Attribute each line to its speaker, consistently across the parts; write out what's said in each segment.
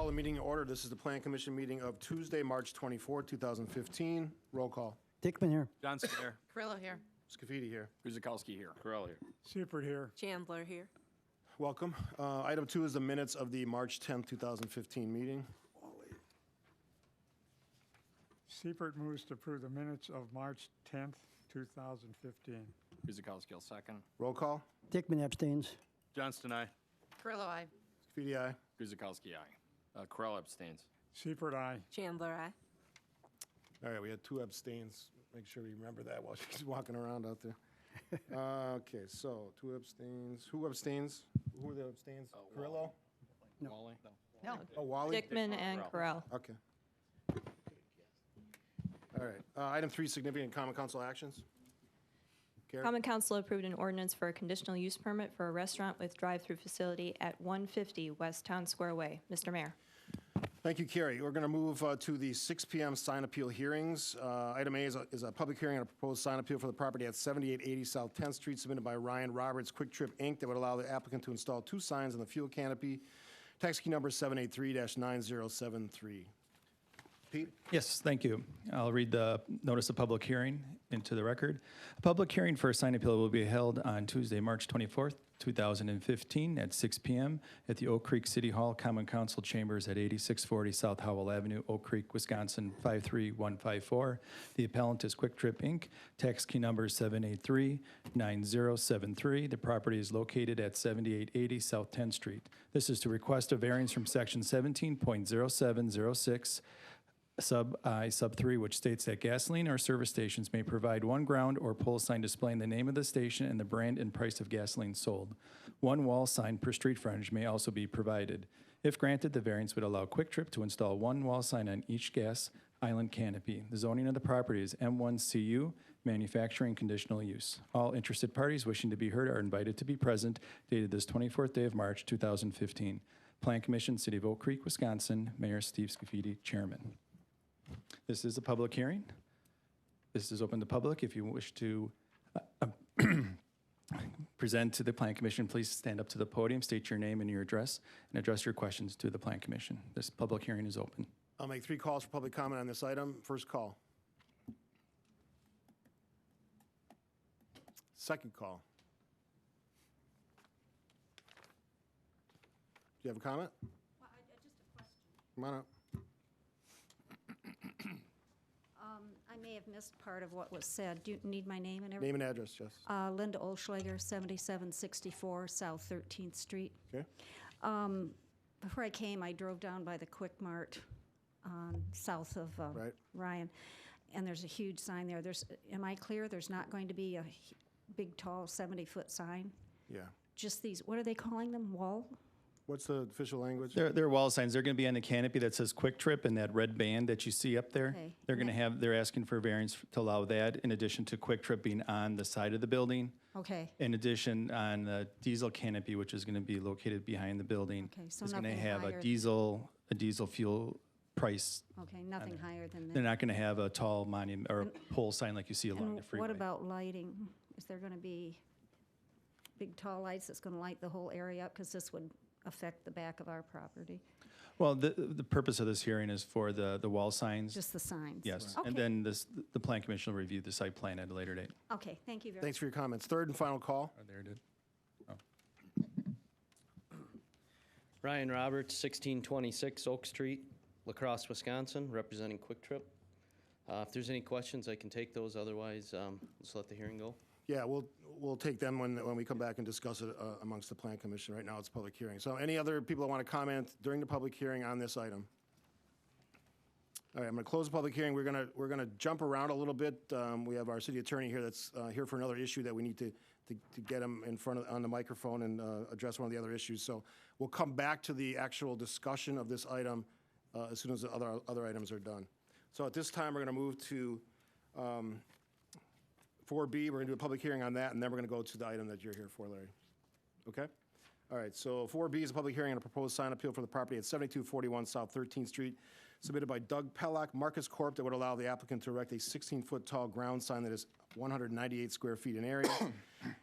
Speaker 1: call the meeting to order. This is the Plan Commission meeting of Tuesday, March 24, 2015. Roll call.
Speaker 2: Dickman here.
Speaker 3: Johnson here.
Speaker 4: Carrillo here.
Speaker 1: Scafidi here.
Speaker 3: Guzikowski here. Corral here.
Speaker 5: Seifert here.
Speaker 4: Chandler here.
Speaker 1: Welcome. Item 2 is the minutes of the March 10, 2015 meeting.
Speaker 5: Seifert moves to approve the minutes of March 10th, 2015.
Speaker 3: Guzikowski will second.
Speaker 1: Roll call.
Speaker 2: Dickman abstains.
Speaker 3: Johnston, aye.
Speaker 4: Carrillo, aye.
Speaker 1: Scafidi, aye.
Speaker 3: Guzikowski, aye. Corral abstains.
Speaker 5: Seifert, aye.
Speaker 4: Chandler, aye.
Speaker 1: All right, we had 2 abstains. Make sure we remember that while she's walking around out there. Okay, so 2 abstains. Who abstains? Who are the abstains? Carrillo?
Speaker 3: Wally?
Speaker 4: No.
Speaker 1: Oh, Wally?
Speaker 6: Dickman and Corral.
Speaker 1: Okay. All right. Item 3, significant common council actions. Karen?
Speaker 6: Common Council approved an ordinance for a conditional use permit for a restaurant with drive-through facility at 150 West Town Square Way. Mr. Mayor.
Speaker 1: Thank you, Carrie. We're going to move to the 6 p.m. sign appeal hearings. Item A is a public hearing on a proposed sign appeal for the property at 7880 South 10th Street, submitted by Ryan Roberts Quick Trip, Inc., that would allow the applicant to install 2 signs on the fuel canopy. Tax key number 783-9073. Pete?
Speaker 7: Yes, thank you. I'll read the notice of public hearing into the record. A public hearing for a sign appeal will be held on Tuesday, March 24th, 2015 at 6 p.m. at the Oak Creek City Hall Common Council Chambers at 8640 South Howell Avenue, Oak Creek, Wisconsin 53154. The appellant is Quick Trip, Inc., tax key number 783-9073. The property is located at 7880 South 10th Street. This is to request a variance from section 17.0706 sub I, sub 3, which states that gasoline or service stations may provide 1 ground or pole sign displaying the name of the station and the brand and price of gasoline sold. 1 wall sign per street frontage may also be provided. If granted, the variance would allow Quick Trip to install 1 wall sign on each gas island canopy. The zoning of the property is M1CU, manufacturing conditional use. All interested parties wishing to be heard are invited to be present, dated this 24th day of March, 2015. Plan Commission, City of Oak Creek, Wisconsin, Mayor Steve Scafidi, Chairman. This is a public hearing. This is open to public. If you wish to present to the Plan Commission, please stand up to the podium, state your name and your address, and address your questions to the Plan Commission. This public hearing is open.
Speaker 1: I'll make 3 calls for public comment on this item. First call. Second call. Do you have a comment?
Speaker 8: Well, just a question.
Speaker 1: Come on up.
Speaker 8: I may have missed part of what was said. Do you need my name and everything?
Speaker 1: Name and address, Jess.
Speaker 8: Linda Olschlager, 7764 South 13th Street.
Speaker 1: Okay.
Speaker 8: Before I came, I drove down by the Quick Mart south of
Speaker 1: Right.
Speaker 8: Ryan, and there's a huge sign there. Am I clear? There's not going to be a big, tall, 70-foot sign?
Speaker 1: Yeah.
Speaker 8: Just these, what are they calling them, wall?
Speaker 1: What's the official language?
Speaker 7: They're wall signs. They're going to be on the canopy that says Quick Trip and that red band that you see up there.
Speaker 8: Okay.
Speaker 7: They're going to have, they're asking for a variance to allow that in addition to Quick Trip being on the side of the building.
Speaker 8: Okay.
Speaker 7: In addition, on the diesel canopy, which is going to be located behind the building,
Speaker 8: Okay, so
Speaker 7: is going to
Speaker 8: nothing
Speaker 7: have
Speaker 8: higher.
Speaker 7: a diesel fuel price.
Speaker 8: Okay, nothing higher than that.
Speaker 7: They're not going to have a tall monument or a pole sign like you see along
Speaker 8: And
Speaker 7: the freeway.
Speaker 8: what about lighting? Is there going to be big, tall lights that's going to light the whole area up? Because this would affect the back of our property.
Speaker 7: Well, the purpose of this hearing is for the wall signs.
Speaker 8: Just the signs?
Speaker 7: Yes,
Speaker 8: Okay.
Speaker 7: and then the Plan Commission will review the site plan at a later date.
Speaker 8: Okay, thank you very much.
Speaker 1: Thanks for your comments. Third and final call.
Speaker 7: There it is.
Speaker 9: Ryan Roberts, 1626 Oak Street, La Crosse, Wisconsin, representing Quick Trip. If there's any questions, I can take those. Otherwise, let's let the hearing go.
Speaker 1: Yeah, we'll take them when we come back and discuss it amongst the Plan Commission. Right now, it's a public hearing. So any other people that want to comment during the public hearing on this item? All right, I'm going to close the public hearing. We're going to jump around a little bit. We have our city attorney here that's here for another issue that we need to get him in front of on the microphone and address one of the other issues. So we'll come back to the actual discussion of this item as soon as the other items are done. So at this time, we're going to move to 4B. We're going to do a public hearing on that, and then we're going to go to the item that you're here for, Larry. Okay? All right, so 4B is a public hearing on a proposed sign appeal for the property at 7241 South 13th Street, submitted by Doug Pellock, Marcus Corp., that would allow the applicant to erect a 16-foot tall ground sign that is 198 square feet in area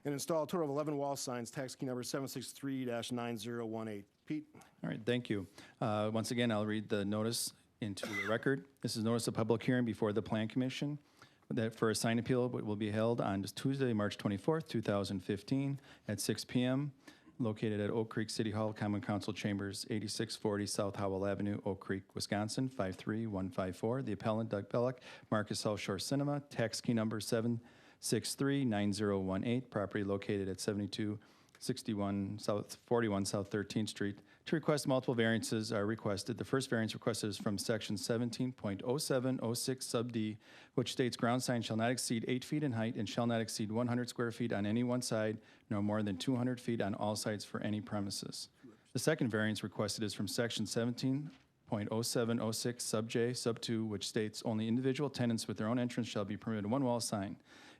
Speaker 1: and install a total of 11 wall signs, tax key number 763-9018. Pete?
Speaker 7: All right, thank you. Once again, I'll read the notice into the record. This is notice of public hearing before the Plan Commission that for a sign appeal will be held on Tuesday, March 24th, 2015 at 6 p.m. located at Oak Creek City Hall, Common Council Chambers, 8640 South Howell Avenue, Oak Creek, Wisconsin, 53154. The appellant, Doug Bellick, Marcus South Shore Cinema, tax key number 7639018, property located at 7261 South 41 South 13th Street. To request multiple variances are requested. The first variance requested is from section 17.0706 sub D, which states ground sign shall not exceed 8 feet in height and shall not exceed 100 square feet on any one side, no more than 200 feet on all sides for any premises. The second variance requested is from section 17.0706 sub J sub 2, which states only individual tenants with their own entrance shall be permitted one wall sign.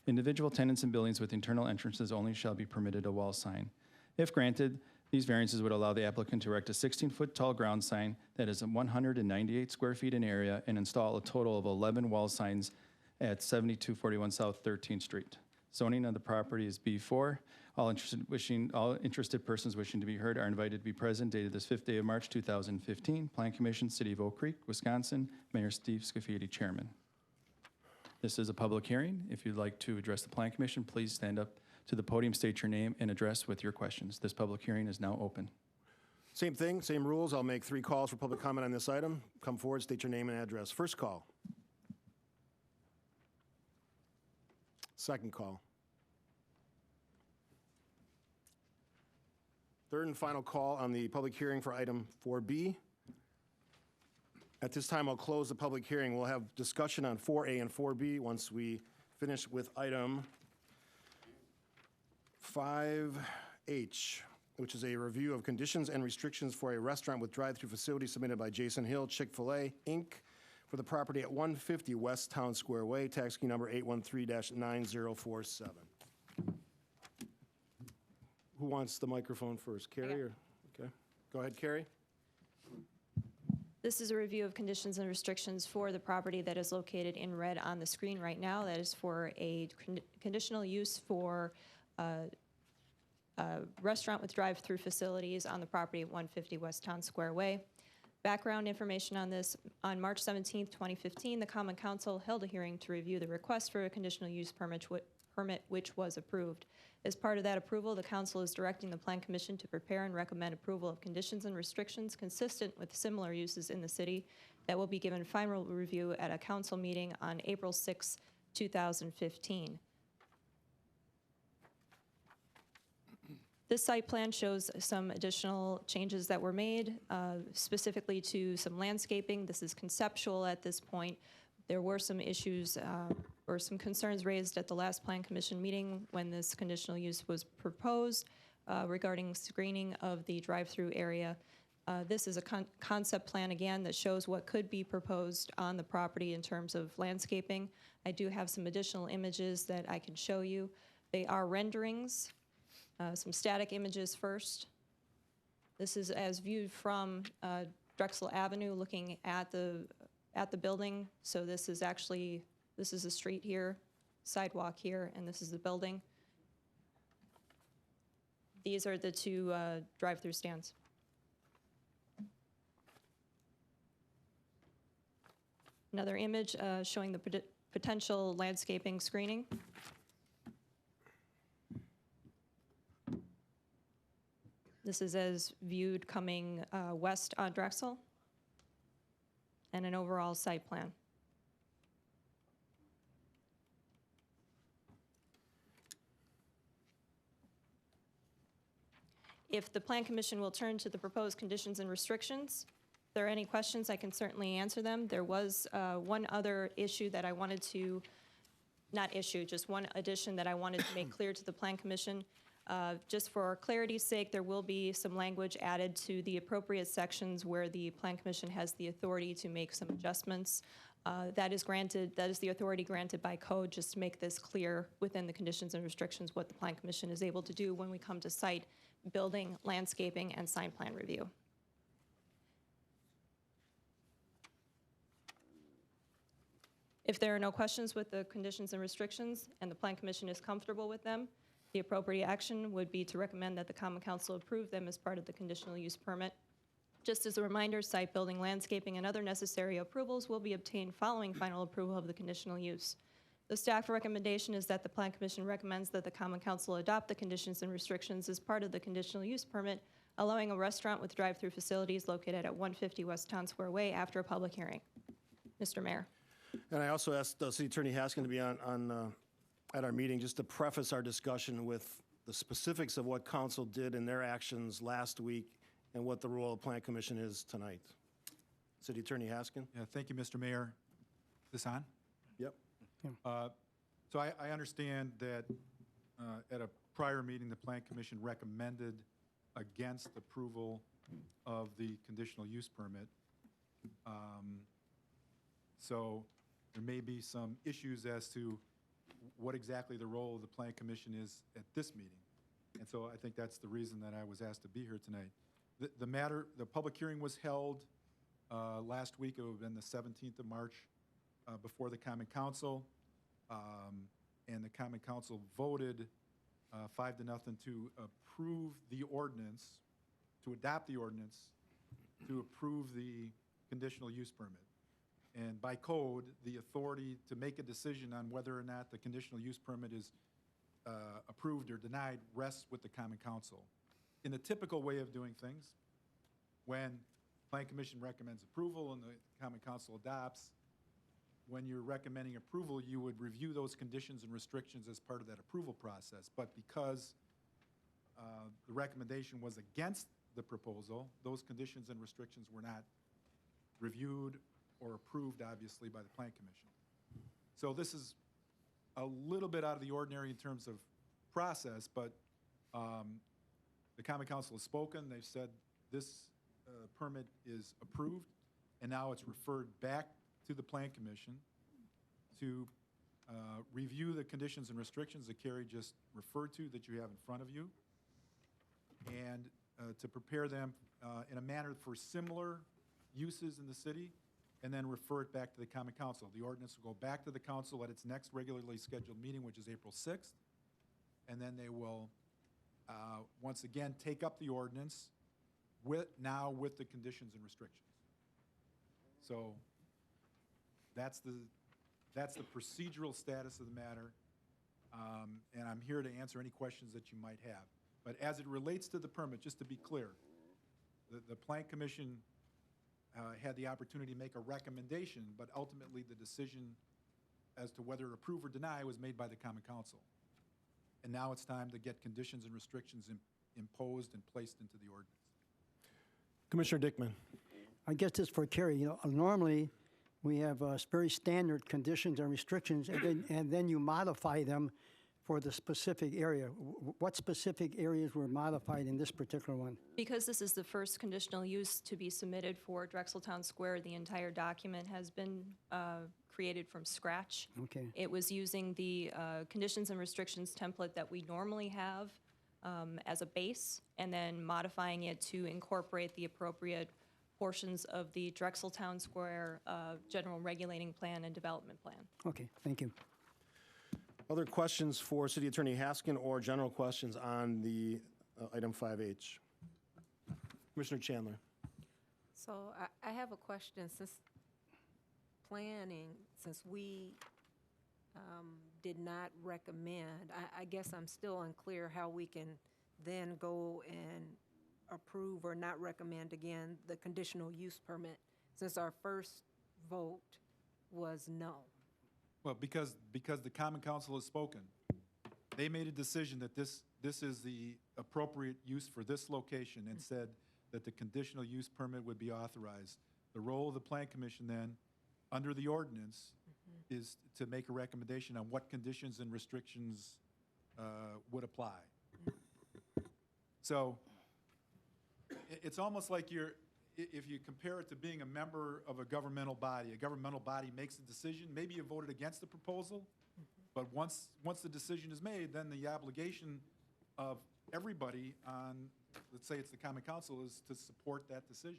Speaker 7: Individual tenants in buildings with internal entrances only shall be permitted a wall sign. If granted, these variances would allow the applicant to erect a 16-foot tall ground sign that is 198 square feet in area and install a total of 11 wall signs at 7241 South 13th Street. Zoning of the property is B4. All interested persons wishing to be heard are invited to be present, dated this 5th day of March 2015. Plan Commission, City of Oak Creek, Wisconsin. Mayor Steve Scafidi, Chairman. This is a public hearing. If you'd like to address the Plan Commission, please stand up to the podium, state your name, and address with your questions. This public hearing is now open.
Speaker 1: Same thing, same rules. I'll make 3 calls for public comment on this item. Come forward, state your name and address. First call. Second call. Third and final call on the public hearing for item 4B. At this time, I'll close the public hearing. We'll have discussion on 4A and 4B once we finish with item 5H, which is a review of conditions and restrictions for a restaurant with drive-through facility submitted by Jason Hill, Chick-fil-A, Inc., for the property at 150 West Town Square Way, tax key number 813-9047. Who wants the microphone first? Carrie? Or, okay. Go ahead, Carrie.
Speaker 6: This is a review of conditions and restrictions for the property that is located in red on the screen right now. That is for a conditional use for a restaurant with drive-through facilities on the property at 150 West Town Square Way. Background information on this: on March 17, 2015, the Common Council held a hearing to review the request for a conditional use permit which was approved. As part of that approval, the Council is directing the Plan Commission to prepare and recommend approval of conditions and restrictions consistent with similar uses in the city that will be given final review at a Council meeting on April 6, 2015. This site plan shows some additional changes that were made, specifically to some landscaping. This is conceptual at this point. There were some issues or some concerns raised at the last Plan Commission meeting when this conditional use was proposed regarding screening of the drive-through area. This is a concept plan, again, that shows what could be proposed on the property in terms of landscaping. I do have some additional images that I can show you. They are renderings. Some static images first. This is as viewed from Drexel Avenue, looking at the building. So this is actually, this is a street here, sidewalk here, and this is the building. These are the 2 drive-through stands. Another image showing the potential landscaping screening. This is as viewed coming west on Drexel, and an overall site plan. If the Plan Commission will turn to the proposed conditions and restrictions, if there are any questions, I can certainly answer them. There was one other issue that I wanted to, not issue, just one addition that I wanted to make clear to the Plan Commission. Just for clarity's sake, there will be some language added to the appropriate sections where the Plan Commission has the authority to make some adjustments. That is the authority granted by code, just to make this clear within the conditions and restrictions what the Plan Commission is able to do when we come to site, building, landscaping, and sign plan review. If there are no questions with the conditions and restrictions and the Plan Commission is comfortable with them, The appropriate action would be to recommend that the Common Council approve them as part of the conditional use permit. Just as a reminder, site building, landscaping, and other necessary approvals will be obtained following final approval of the conditional use. The staff recommendation is that the Plan Commission recommends that the Common Council adopt the conditions and restrictions as part of the conditional use permit, allowing a restaurant with drive-through facilities located at 150 West Town Square Way after a public hearing. Mr. Mayor.
Speaker 1: And I also asked City Attorney Haskin to be on at our meeting, just to preface our discussion with the specifics of what council did in their actions last week and what the role of the Plan Commission is tonight. City Attorney Haskin?
Speaker 2: Yeah, thank you, Mr. Mayor. Is this on?
Speaker 1: Yep.
Speaker 2: So I understand that at a prior meeting, the Plan Commission recommended against approval of the conditional use permit. So there may be some issues as to what exactly the role of the Plan Commission is at this meeting. And so I think that's the reason that I was asked to be here tonight. The public hearing was held last week. It would have been the 17th of March before the Common Council. And the Common Council voted 5-0 to approve the ordinance, to adopt the ordinance, to approve the conditional use permit. And by code, the authority to make a decision on whether or not the conditional use permit is approved or denied rests with the Common Council. In the typical way of doing things, when Plan Commission recommends approval and the Common Council adopts, when you're recommending approval, you would review those conditions and restrictions as part of that approval process. But because the recommendation was against the proposal, those conditions and restrictions were not reviewed or approved, obviously, by the Plan Commission. So this is a little bit out of the ordinary in terms of process, but the Common Council has spoken. They've said this permit is approved, and now it's referred back to the Plan Commission to review the conditions and restrictions that Carrie just referred to that you have in front of you, and to prepare them in a manner for similar uses in the city, and then refer it back to the Common Council. The ordinance will go back to the council at its next regularly scheduled meeting, which is April 6th, and then they will once again take up the ordinance now with the conditions and restrictions. So that's the procedural status of the matter, and I'm here to answer any questions that you might have. But as it relates to the permit, just to be clear, the Plan Commission had the opportunity to make a recommendation, but ultimately the decision as to whether approve or deny was made by the Common Council. And now it's time to get conditions and restrictions imposed and placed into the ordinance.
Speaker 1: Commissioner Dickman.
Speaker 10: I guess this for Carrie. You know, normally we have very standard conditions and restrictions, and then you modify them for the specific area. What specific areas were modified in this particular one?
Speaker 6: Because this is the first conditional use to be submitted for Drexeltown Square, the entire document has been created from scratch.
Speaker 10: Okay.
Speaker 6: It was using the conditions and restrictions template that we normally have as a base, and then modifying it to incorporate the appropriate portions of the Drexeltown Square General Regulating Plan and Development Plan.
Speaker 10: Okay, thank you.
Speaker 1: Other questions for City Attorney Haskin or general questions on the item 5H? Commissioner Chandler.
Speaker 4: So I have a question. Since planning, since we did not recommend, I guess I'm still unclear how we can then go and approve or not recommend again the conditional use permit, since our first vote was no.
Speaker 2: Well, because the Common Council has spoken, they made a decision that this is the appropriate use for this location and said that the conditional use permit would be authorized. The role of the Plan Commission then, under the ordinance, is to make a recommendation on what conditions and restrictions would apply. So it's almost like if you compare it to being a member of a governmental body makes a decision, maybe you voted against the proposal, but once the decision is made, then the obligation of everybody on, let's say it's the Common Council, is to support that decision.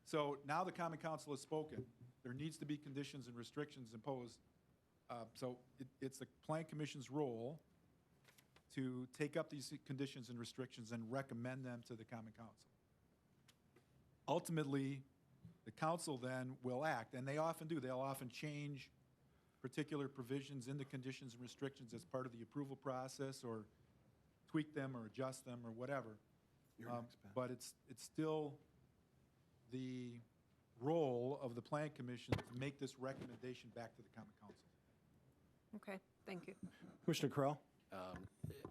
Speaker 2: So now the Common Council has spoken. There needs to be conditions and restrictions imposed. So it's the Plan Commission's role to take up these conditions and restrictions and recommend them to the Common Council. Ultimately, the council then will act, and they often do. They'll often change particular provisions in the conditions and restrictions as part of the approval process, or tweak them or adjust them or whatever. But it's still the role of the Plan Commission to make this recommendation back to the Common Council.
Speaker 4: Okay, thank you.
Speaker 1: Commissioner Correll?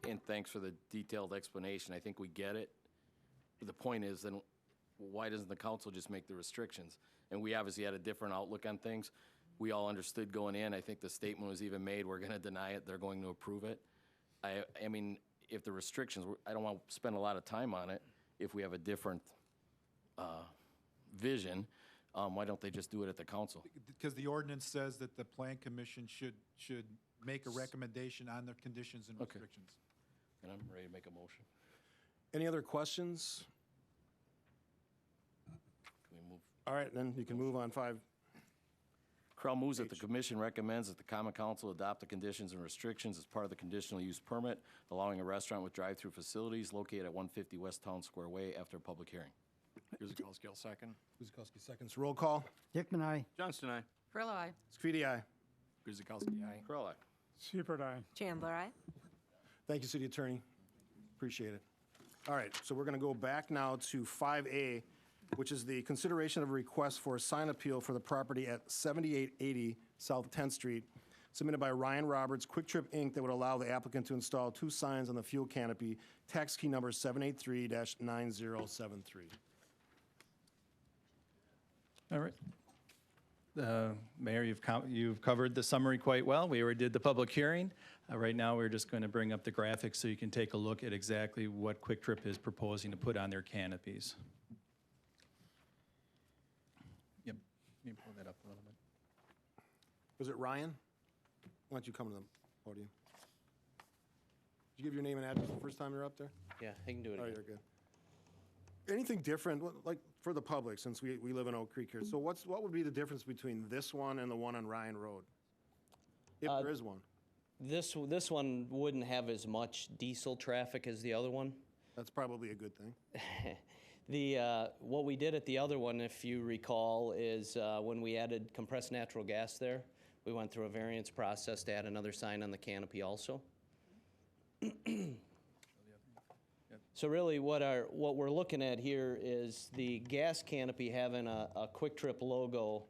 Speaker 3: And thanks for the detailed explanation. I think we get it. The point is, then, why doesn't the council just make the restrictions? And we obviously had a different outlook on things. We all understood going in. I think the statement was even made, we're going to deny it, they're going to approve it. I mean, if the restrictions, I don't want to spend a lot of time on it. If we have a different vision, why don't they just do it at the council?
Speaker 2: Because the ordinance says that the Plan Commission should make a recommendation on the conditions and
Speaker 3: Okay.
Speaker 2: restrictions.
Speaker 3: And I'm ready to make a motion.
Speaker 1: Any other questions?
Speaker 3: Can we move?
Speaker 1: All right, then you can move on 5.
Speaker 3: Correll moves that the commission recommends that the common council adopt the conditions and restrictions as part of the conditional use permit, allowing a restaurant with drive-through facilities located at 150 West Town Square Way after a public hearing. Guzekowski, will second.
Speaker 1: Guzekowski seconds. Roll call.
Speaker 10: Dickman, aye.
Speaker 3: Johnston, aye.
Speaker 4: Grillo, aye.
Speaker 1: Scafidi, aye.
Speaker 3: Guzekowski, aye. Correll, aye.
Speaker 5: Seifert, aye.
Speaker 4: Chandler, aye.
Speaker 1: Thank you, City Attorney. Appreciate it. All right, so we're going to go back now to 5A, which is the consideration of a request for a sign appeal for the property at 7880 South 10th Street, submitted by Ryan Roberts, Quick Trip, Inc., that would allow the applicant to install 2 signs on the fuel canopy, tax key number 783-9073.
Speaker 7: All right. Mayor, you've covered the summary quite well. We already did the public hearing. Right now, we're just going to bring up the graphics so you can take a look at exactly what Quick Trip is proposing to put on their canopies. Yep. Can you pull that up a little bit?
Speaker 1: Was it Ryan? Why don't you come to the podium? Did you give your name and address the first time you were up there?
Speaker 9: Yeah, I can do it
Speaker 1: Oh,
Speaker 9: again.
Speaker 1: you're good. Anything different, like for the public, since we live in Oak Creek here? So what would be the difference between this one and the one on Ryan Road? If there is one.
Speaker 9: This one wouldn't have as much diesel traffic as the other one.
Speaker 1: That's probably a good thing.
Speaker 9: What we did at the other one, if you recall, is when we added compressed natural gas there, we went through a variance process to add another sign on the canopy also. So really what we're looking at here is the gas canopy having a Quick Trip logo,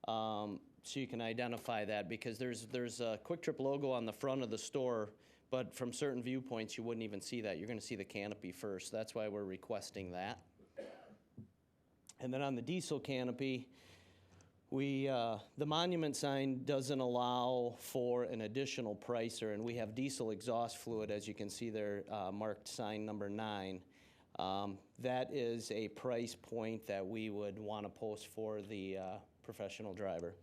Speaker 9: so you can identify that, because there's a Quick Trip logo on the front of the store, but from certain viewpoints you wouldn't even see that. You're going to see the canopy first. That's why we're requesting that. And then on the diesel canopy, the monument sign doesn't allow for an additional pricer, and we have diesel exhaust fluid, as you can see there, marked sign number 9. That is a price point that we would want to post for the professional driver.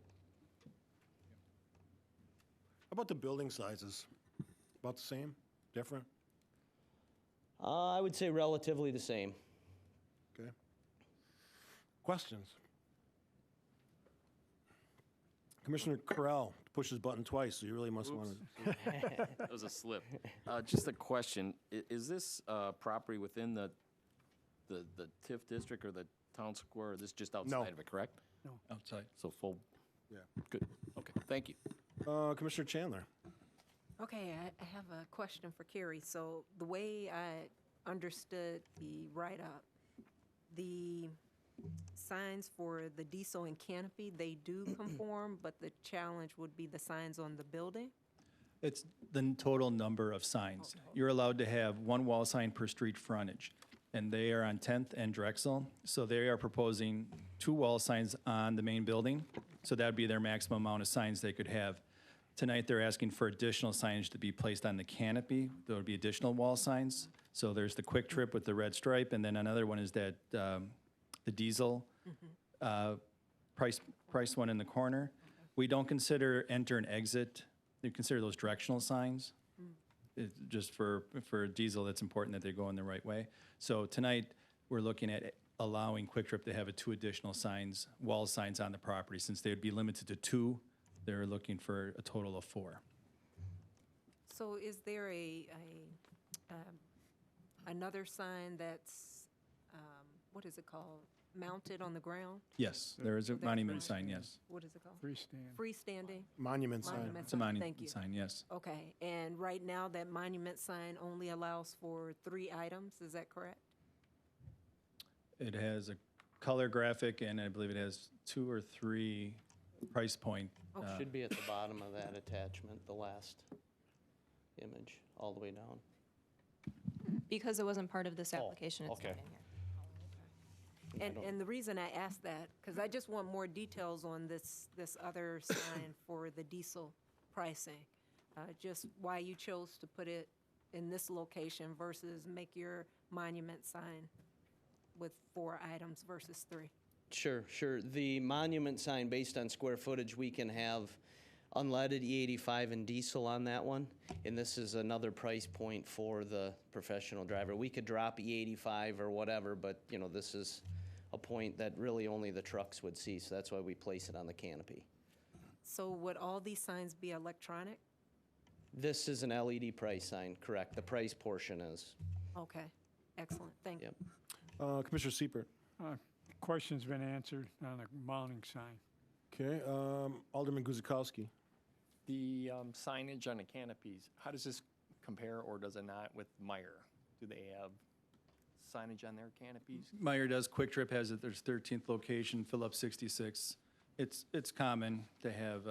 Speaker 1: How about the building sizes? About the same? Different?
Speaker 9: I would say relatively the same.
Speaker 1: Okay. Questions? Commissioner Correll pushed his button twice, so you really must want to.
Speaker 3: That was a slip. Just a question. Is this property within the TIF district or the town square? This is just outside of it, correct?
Speaker 7: Outside.
Speaker 3: So full,
Speaker 1: Yeah.
Speaker 3: good. Okay, thank you.
Speaker 1: Commissioner Chandler?
Speaker 4: Okay, I have a question for Carrie. So the way I understood the write-up, the signs for the diesel and canopy, they do conform, but the challenge would be the signs on the building?
Speaker 7: It's the total number of signs. You're allowed to have 1 wall sign per street frontage, and they are on 10th and Drexel. So they are proposing 2 wall signs on the main building, so that would be their maximum amount of signs they could have. Tonight, they're asking for additional signage to be placed on the canopy. There would be additional wall signs. So there's the Quick Trip with the red stripe, and then another one is that the diesel price one in the corner. We don't consider enter and exit. We consider those directional signs. Just for diesel, it's important that they go in the right way. So tonight, we're looking at allowing Quick Trip to have 2 additional signs, wall signs on the property. Since they would be limited to 2, they're looking for a total of 4.
Speaker 4: So is there another sign that's, what is it called? Mounted on the ground?
Speaker 7: Yes, there is a
Speaker 4: That's
Speaker 7: monument
Speaker 4: right.
Speaker 7: sign, yes.
Speaker 4: What is it called?
Speaker 5: Freestand.
Speaker 4: Freestanding?
Speaker 1: Monument sign.
Speaker 4: Monument
Speaker 7: It's a
Speaker 4: sign, thank
Speaker 7: monument
Speaker 4: you.
Speaker 7: sign, yes.
Speaker 4: Okay, and right now, that monument sign only allows for 3 items, is that correct?
Speaker 7: It has a color graphic, and I believe it has 2 or 3 price point.
Speaker 9: Should be at the bottom of that attachment, the last image, all the way down.
Speaker 6: Because it wasn't part of this application, it's not
Speaker 9: okay.
Speaker 6: in here.
Speaker 4: And the reason I ask that, because I just want more details on this other sign for the diesel pricing. Just why you chose to put it in this location versus make your monument sign with 4 items versus 3.
Speaker 9: Sure, sure. The monument sign, based on square footage, we can have unleaded E85 and diesel on that one. And this is another price point for the professional driver. We could drop E85 or whatever, but, you know, this is a point that really only the trucks would see, so that's why we place it on the canopy.
Speaker 4: So would all these signs be electronic?
Speaker 9: This is an LED price sign, correct. The price portion is.
Speaker 4: Okay, excellent, thank you.
Speaker 9: Yep.
Speaker 1: Commissioner Siepert.
Speaker 5: Question's been answered on the mounting sign.
Speaker 1: Okay, Alderman Guzekowski.
Speaker 11: The signage on the canopies, how does this compare or does it not with Meyer? Do they have signage on their canopies?
Speaker 7: Meyer does, Quick Trip has it, there's 13th location, Phillips 66. It's common to have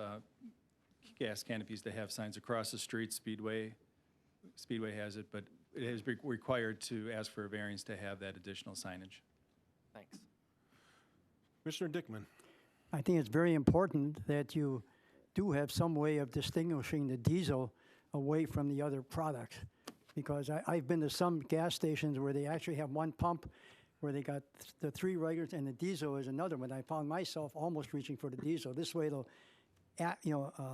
Speaker 7: gas canopies to have signs across the street. Speedway has it, but it is required to ask for a variance to have that additional signage.
Speaker 11: Thanks.
Speaker 1: Commissioner Dickman.
Speaker 10: I think it's very important that you do have some way of distinguishing the diesel away from the other products. Because I've been to some gas stations where they actually have one pump where they got the 3 regulars and the diesel is another one. I found myself almost reaching for the diesel. This way it'll,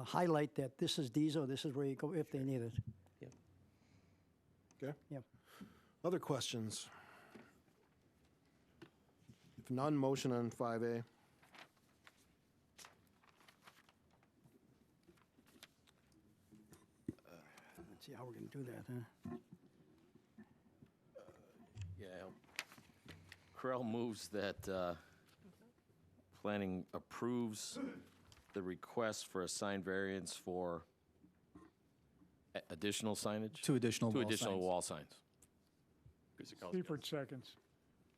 Speaker 10: highlight that this is diesel, this is where you go if they need it.
Speaker 9: Yep.
Speaker 1: Okay.
Speaker 10: Yep.
Speaker 1: Other questions? If none, motion on 5A.
Speaker 10: Let's see how we're going to do that, huh?
Speaker 3: Yeah. Correll moves that planning approves the request for a sign variance for additional signage?
Speaker 7: 2 additional
Speaker 3: Two
Speaker 7: wall
Speaker 3: additional
Speaker 7: signs.
Speaker 3: wall signs.
Speaker 5: Seifert seconds.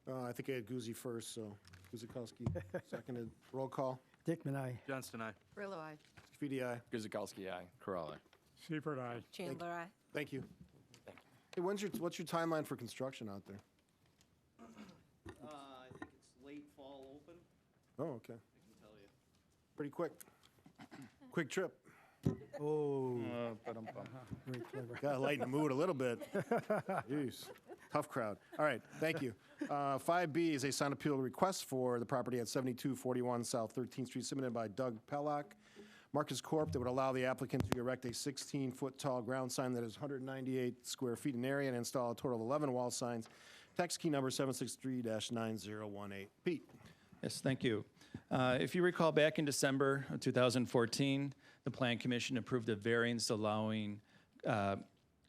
Speaker 1: I think I had Guzzi first, so Guzekowski seconded. Roll call.
Speaker 10: Dickman, aye.
Speaker 11: Johnston, aye.
Speaker 4: Grillo, aye.
Speaker 1: Speedy, aye.
Speaker 11: Guzekowski, aye.
Speaker 3: Corrall, aye.
Speaker 5: Seifert, aye.
Speaker 4: Chandler, aye.
Speaker 1: Thank you. Hey, what's your timeline for construction out there?
Speaker 9: I think it's late fall open,
Speaker 1: Oh, okay.
Speaker 9: I can tell you.
Speaker 1: Pretty quick. Quick trip.
Speaker 10: Oh,
Speaker 11: Ba-dum-bum.
Speaker 10: very clever.
Speaker 1: Got to lighten the mood a little bit. Jeez. Tough crowd. All right, thank you. 5B is a sign appeal request for the property at 7241 South 13th Street submitted by Doug Pellock, Marcus Corp. that would allow the applicant to erect a 16-foot tall ground sign that is 198 square feet in area and install a total of 11 wall signs. Tax key number 763-9018. Pete.
Speaker 7: Yes, thank you. If you recall, back in December of 2014, the Plan Commission approved a variance allowing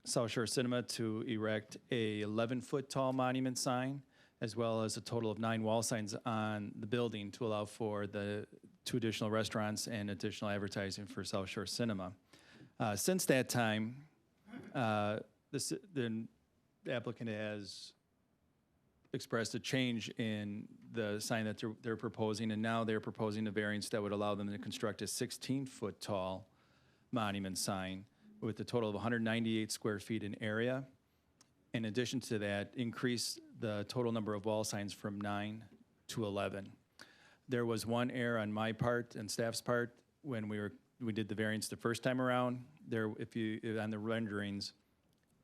Speaker 7: South Shore Cinema to erect a 11-foot tall monument sign, as well as a total of 9 wall signs on the building to allow for the 2 additional restaurants and additional advertising for South Shore Cinema. Since that time, the applicant has expressed a change in the sign that they're proposing, and now they're proposing a variance that would allow them to construct a 16-foot tall monument sign with a total of 198 square feet in area. In addition to that, increase the total number of wall signs from 9 to 11. There was one error on my part and staff's part when we did the variance the first time around. On the renderings,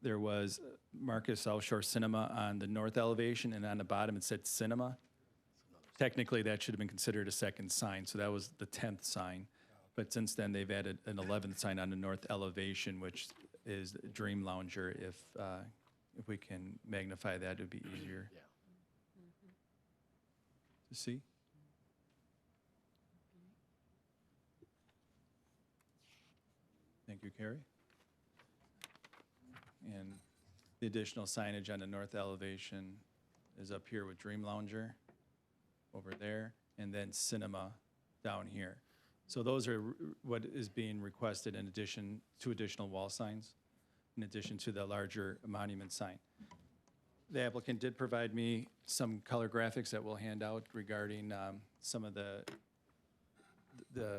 Speaker 7: there was Marcus South Shore Cinema on the north elevation, and on the bottom it said cinema. Technically, that should have been considered a second sign, so that was the 10th sign. But since then, they've added an 11th sign on the north elevation, which is Dream Lounger. If we can magnify that, it would be easier
Speaker 3: Yeah.
Speaker 7: to see. Thank you, Carrie. And The additional signage on the north elevation is up here with Dream Lounger over there, and then Cinema down here. So those are what is being requested in addition, 2 additional wall signs, in addition to the larger monument sign. The applicant did provide me some color graphics that we'll hand out regarding some of the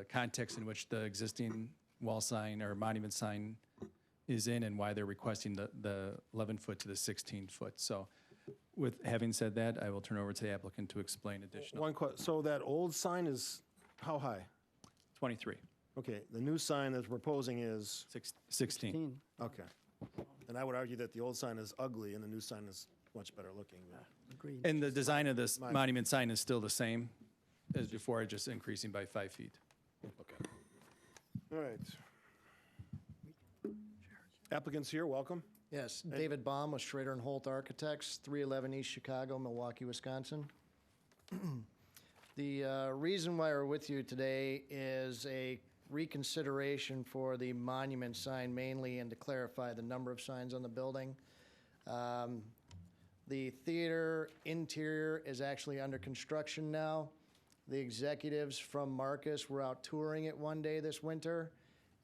Speaker 7: context in which the existing wall sign or monument sign is in and why they're requesting the 11-foot to the 16-foot. So with having said that, I will turn over to the applicant to explain additional.
Speaker 1: So that old sign is how high?
Speaker 7: 23,
Speaker 1: Okay, the new sign that's proposing is,
Speaker 7: 16.
Speaker 1: okay. And I would argue that the old sign is ugly and the new sign is much better looking.
Speaker 10: Agreed.
Speaker 7: And the design of this monument sign is still the same as before, just increasing by 5 feet.
Speaker 1: All right. Applicants here, welcome.
Speaker 12: Yes, David Baum with Schrader and Holt Architects, 311 East Chicago, Milwaukee, Wisconsin. The reason why we're with you today is a reconsideration for the monument sign mainly and to clarify the number of signs on the building. The theater interior is actually under construction now. The executives from Marcus were out touring it one day this winter,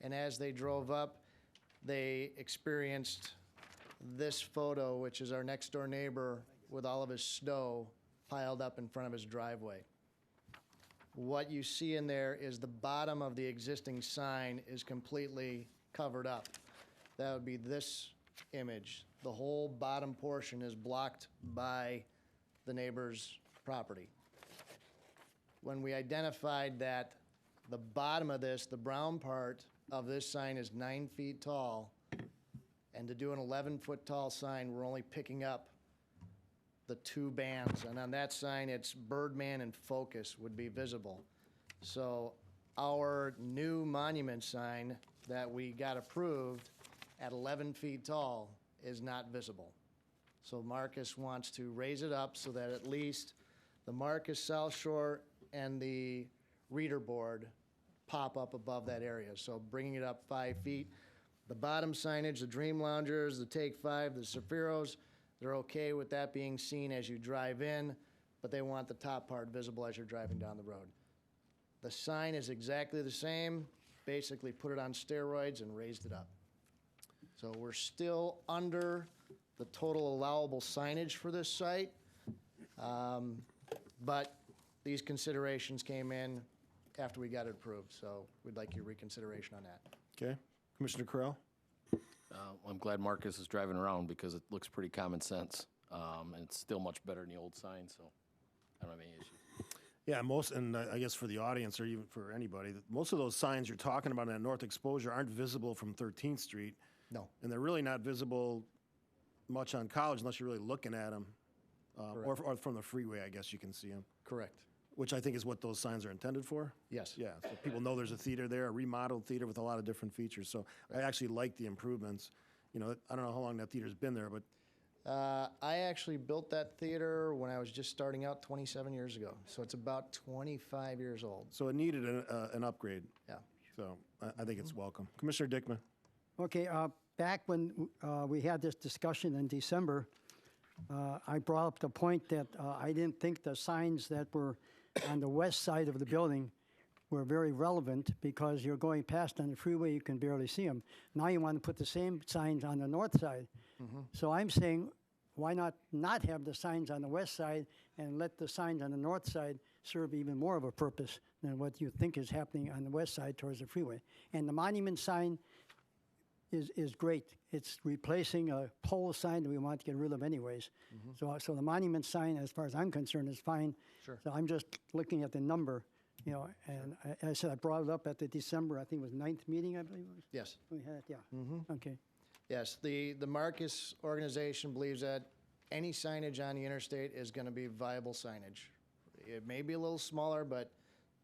Speaker 12: and as they drove up, they experienced this photo, which is our next door neighbor with all of his snow piled up in front of his driveway. What you see in there is the bottom of the existing sign is completely covered up. That would be this image. The whole bottom portion is blocked by the neighbor's property. When we identified that the bottom of this, the brown part of this sign is 9 feet tall, and to do an 11-foot tall sign, we're only picking up the 2 bands. And on that sign, it's Birdman and Focus would be visible. So our new monument sign that we got approved at 11 feet tall is not visible. So Marcus wants to raise it up so that at least the Marcus South Shore and the reader board pop up above that area. So bringing it up 5 feet. The bottom signage, the Dream Loungers, the Take 5, the Sephiros, they're okay with that being seen as you drive in, but they want the top part visible as you're driving down the road. The sign is exactly the same, basically put it on steroids and raised it up. So we're still under the total allowable signage for this site, but these considerations came in after we got it approved, so we'd like your reconsideration on that.
Speaker 1: Okay. Commissioner Correll?
Speaker 3: I'm glad Marcus is driving around because it looks pretty common sense. And it's still much better than the old sign, so I don't have any issue.
Speaker 1: Yeah, and I guess for the audience or even for anybody, most of those signs you're talking about in that north exposure aren't visible from 13th Street.
Speaker 12: No.
Speaker 1: And they're really not visible much on College unless you're really looking at them. Or from the freeway, I guess you can see them.
Speaker 12: Correct.
Speaker 1: Which I think is what those signs are intended for.
Speaker 12: Yes.
Speaker 1: Yeah, so people know there's a theater there, a remodeled theater with a lot of different features. So I actually like the improvements. You know, I don't know how long that theater's been there, but
Speaker 12: I actually built that theater when I was just starting out 27 years ago. So it's about 25 years old.
Speaker 1: so it needed an upgrade.
Speaker 12: Yeah.
Speaker 1: So I think it's welcome. Commissioner Dickman.
Speaker 10: Okay, back when we had this discussion in December, I brought up the point that I didn't think the signs that were on the west side of the building were very relevant because you're going past on the freeway, you can barely see them. Now you want to put the same signs on the north side. So I'm saying, why not have the signs on the west side and let the signs on the north side serve even more of a purpose than what you think is happening on the west side towards the freeway. And the monument sign is great. It's replacing a pole sign that we want to get rid of anyways. So the monument sign, as far as I'm concerned, is fine.
Speaker 12: Sure.
Speaker 10: So I'm just looking at the number, you know, and I said I brought it up at the December, I think it was 9th meeting, I believe it was.
Speaker 12: Yes.
Speaker 10: We had it, yeah. Okay.
Speaker 12: Yes, the Marcus organization believes that any signage on the interstate is going to be viable signage. It may be a little smaller, but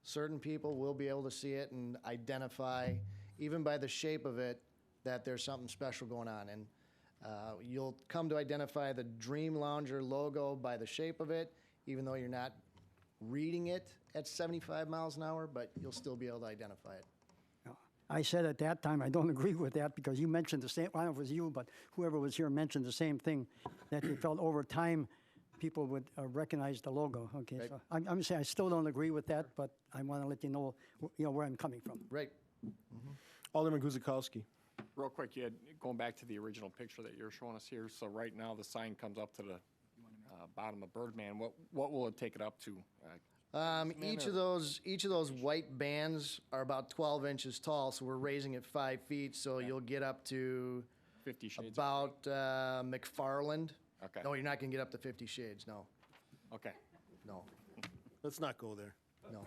Speaker 12: certain people will be able to see it and identify, even by the shape of it, that there's something special going on. And you'll come to identify the Dream Lounger logo by the shape of it, even though you're not reading it at 75 miles an hour, but you'll still be able to identify it.
Speaker 10: I said at that time, I don't agree with that because you mentioned the same, I don't know if it was you, but whoever was here mentioned the same thing, that they felt over time people would recognize the logo. Okay,
Speaker 12: Right.
Speaker 10: so I'm saying I still don't agree with that, but I want to let you know, where I'm coming from.
Speaker 12: Right.
Speaker 1: Alderman Guzekowski.
Speaker 11: Real quick, going back to the original picture that you're showing us here, so right now the sign comes up to the bottom of Birdman. What will it take it up to?
Speaker 12: Each of those white bands are about 12 inches tall, so we're raising it 5 feet, so you'll get up to
Speaker 11: 50 shades?
Speaker 12: about McFarland.
Speaker 11: Okay.
Speaker 12: No, you're not gonna get up to 50 shades, no,
Speaker 11: Okay.
Speaker 12: no,
Speaker 1: Let's not go there.
Speaker 12: no.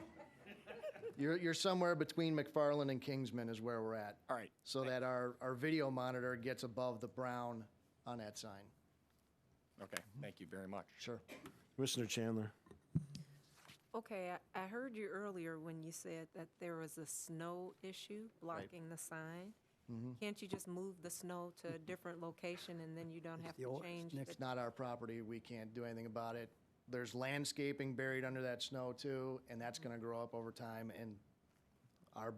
Speaker 12: You're somewhere between McFarland and Kingsman is where we're at.
Speaker 11: All right.
Speaker 12: So that our video monitor gets above the brown on that sign.
Speaker 11: Okay, thank you very much.
Speaker 12: Sure.
Speaker 1: Commissioner Chandler.
Speaker 4: Okay, I heard you earlier when you said that there was a snow issue blocking the sign. Can't you just move the snow to a different location and then you don't have
Speaker 10: the
Speaker 4: to
Speaker 10: old-
Speaker 4: change?
Speaker 12: It's not our property, we can't do anything about it. There's landscaping buried under that snow too, and that's gonna grow up over time, and our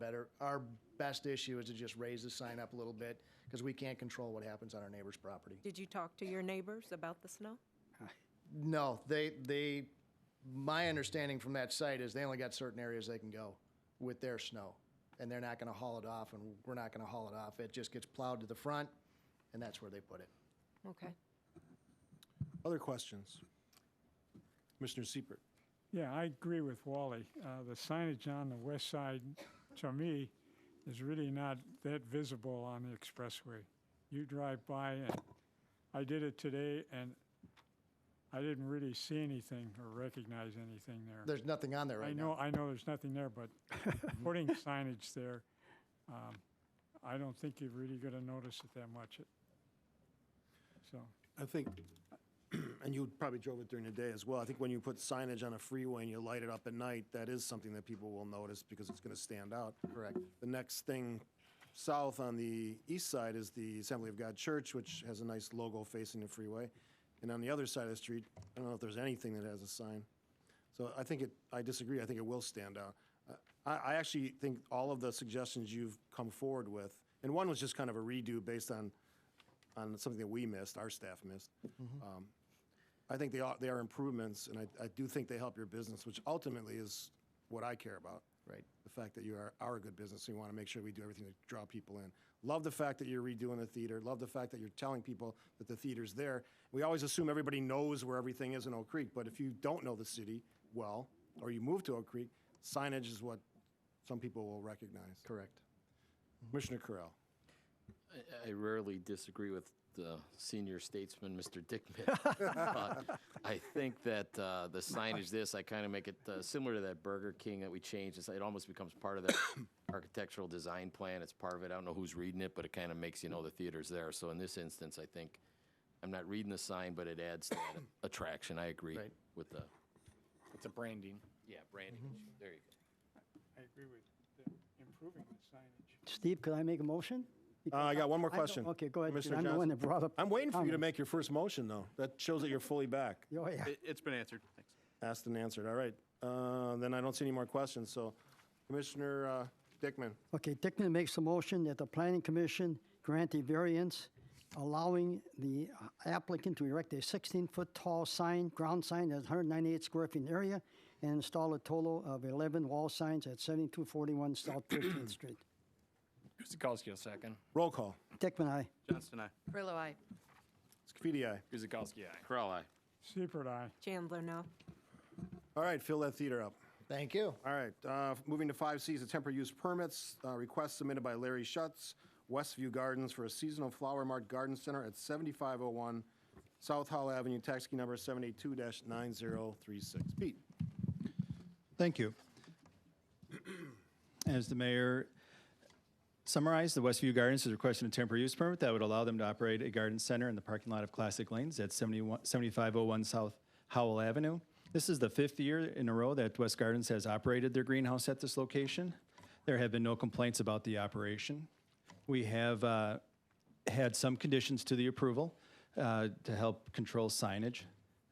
Speaker 12: best issue is to just raise the sign up a little bit, because we can't control what happens on our neighbor's property.
Speaker 4: Did you talk to your neighbors about the snow?
Speaker 12: No, my understanding from that site is they only got certain areas they can go with their snow, and they're not gonna haul it off, and we're not gonna haul it off. It just gets plowed to the front, and that's where they put it.
Speaker 4: Okay.
Speaker 1: Other questions? Commissioner Siepert.
Speaker 5: Yeah, I agree with Wally. The signage on the west side, to me, is really not that visible on the expressway. You drive by, and I did it today, and I didn't really see anything or recognize anything there.
Speaker 12: There's nothing on there right now.
Speaker 5: I know there's nothing there, but putting signage there, I don't think you're really gonna notice it that much. So,
Speaker 1: I think, and you probably drove it during the day as well, I think when you put signage on a freeway and you light it up at night, that is something that people will notice because it's going to stand out.
Speaker 12: Correct.
Speaker 1: The next thing south on the east side is the Assembly of God Church, which has a nice logo facing the freeway. And on the other side of the street, I don't know if there's anything that has a sign. So I disagree. I think it will stand out. I actually think all of the suggestions you've come forward with, and one was just kind of a redo based on something that we missed, our staff missed. I think they are improvements, and I do think they help your business, which ultimately is what I care about.
Speaker 12: Right.
Speaker 1: The fact that you are a good business, and you want to make sure we do everything to draw people in. Love the fact that you're redoing the theater. Love the fact that you're telling people that the theater's there. We always assume everybody knows where everything is in Oak Creek, but if you don't know the city well, or you move to Oak Creek, signage is what some people will recognize.
Speaker 12: Correct.
Speaker 1: Commissioner Correll.
Speaker 3: I rarely disagree with the senior statesman, Mr. Dickman. But I think that the signage, I kind of make it similar to that Burger King that we changed. It almost becomes part of the architectural design plan. It's part of it. I don't know who's reading it, but it kind of makes you know the theater's there. So in this instance, I think I'm not reading the sign, but it adds to that attraction. I agree
Speaker 12: Right.
Speaker 3: with the
Speaker 11: It's a branding.
Speaker 3: branding. There you go.
Speaker 5: I agree with improving the signage.
Speaker 10: Steve, could I make a motion?
Speaker 1: I got one more
Speaker 10: I don't-
Speaker 1: question.
Speaker 10: Okay, go ahead.
Speaker 1: Commissioner
Speaker 10: I'm the one that
Speaker 1: Johnson.
Speaker 10: brought up.
Speaker 1: I'm waiting for you to
Speaker 10: comment.
Speaker 1: make your first motion, though. That shows that you're fully back.
Speaker 10: Oh, yeah.
Speaker 13: It's been answered. Thanks.
Speaker 1: Asked and answered. All right. Then I don't see any more questions. So Commissioner Dickman.
Speaker 10: Okay, Dickman makes a motion that the planning commission grant a variance allowing the applicant to erect a 16-foot tall sign, ground sign that's 198 square feet in area, and install a total of 11 wall signs at 7241 South 13th Street.
Speaker 11: Guzekowski, a second.
Speaker 1: Roll call.
Speaker 10: Dickman, aye.
Speaker 13: Johnston, aye.
Speaker 4: Grillo, aye.
Speaker 1: Scafidi, aye.
Speaker 11: Guzekowski, aye.
Speaker 3: Corral, aye.
Speaker 5: Seifert, aye.
Speaker 4: Chandler, no.
Speaker 1: All right, fill that theater up.
Speaker 12: Thank you.
Speaker 1: All right, moving to 5C, the temporary use permits. Request submitted by Larry Schutz, Westview Gardens for a seasonal flower mart garden center at 7501 South Howell Avenue, tax key number 782-9036. Pete.
Speaker 7: Thank you. As the mayor summarized, the Westview Gardens is requesting a temporary use permit that would allow them to operate a garden center in the parking lot of Classic Lanes at 7501 South Howell Avenue. This is the 5th year in a row that West Gardens has operated their greenhouse at this location. There have been no complaints about the operation. We have had some conditions to the approval to help control signage.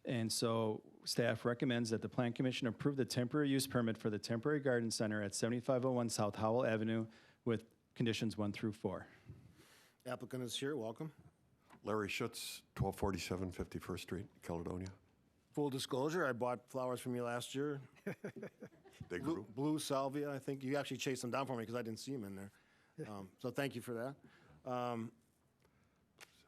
Speaker 7: And so staff recommends that the Plan Commission approve the temporary use permit for the temporary garden center at 7501 South Howell Avenue with conditions 1 through 4.
Speaker 1: Applicant is here, welcome.
Speaker 13: Larry Schutz, 1247 51st Street, Caledonia.
Speaker 1: Full disclosure, I bought flowers from you last year.
Speaker 13: They grew.
Speaker 1: Blue salvia, I think. You actually chased them down for me because I didn't see them in there. So thank you for that.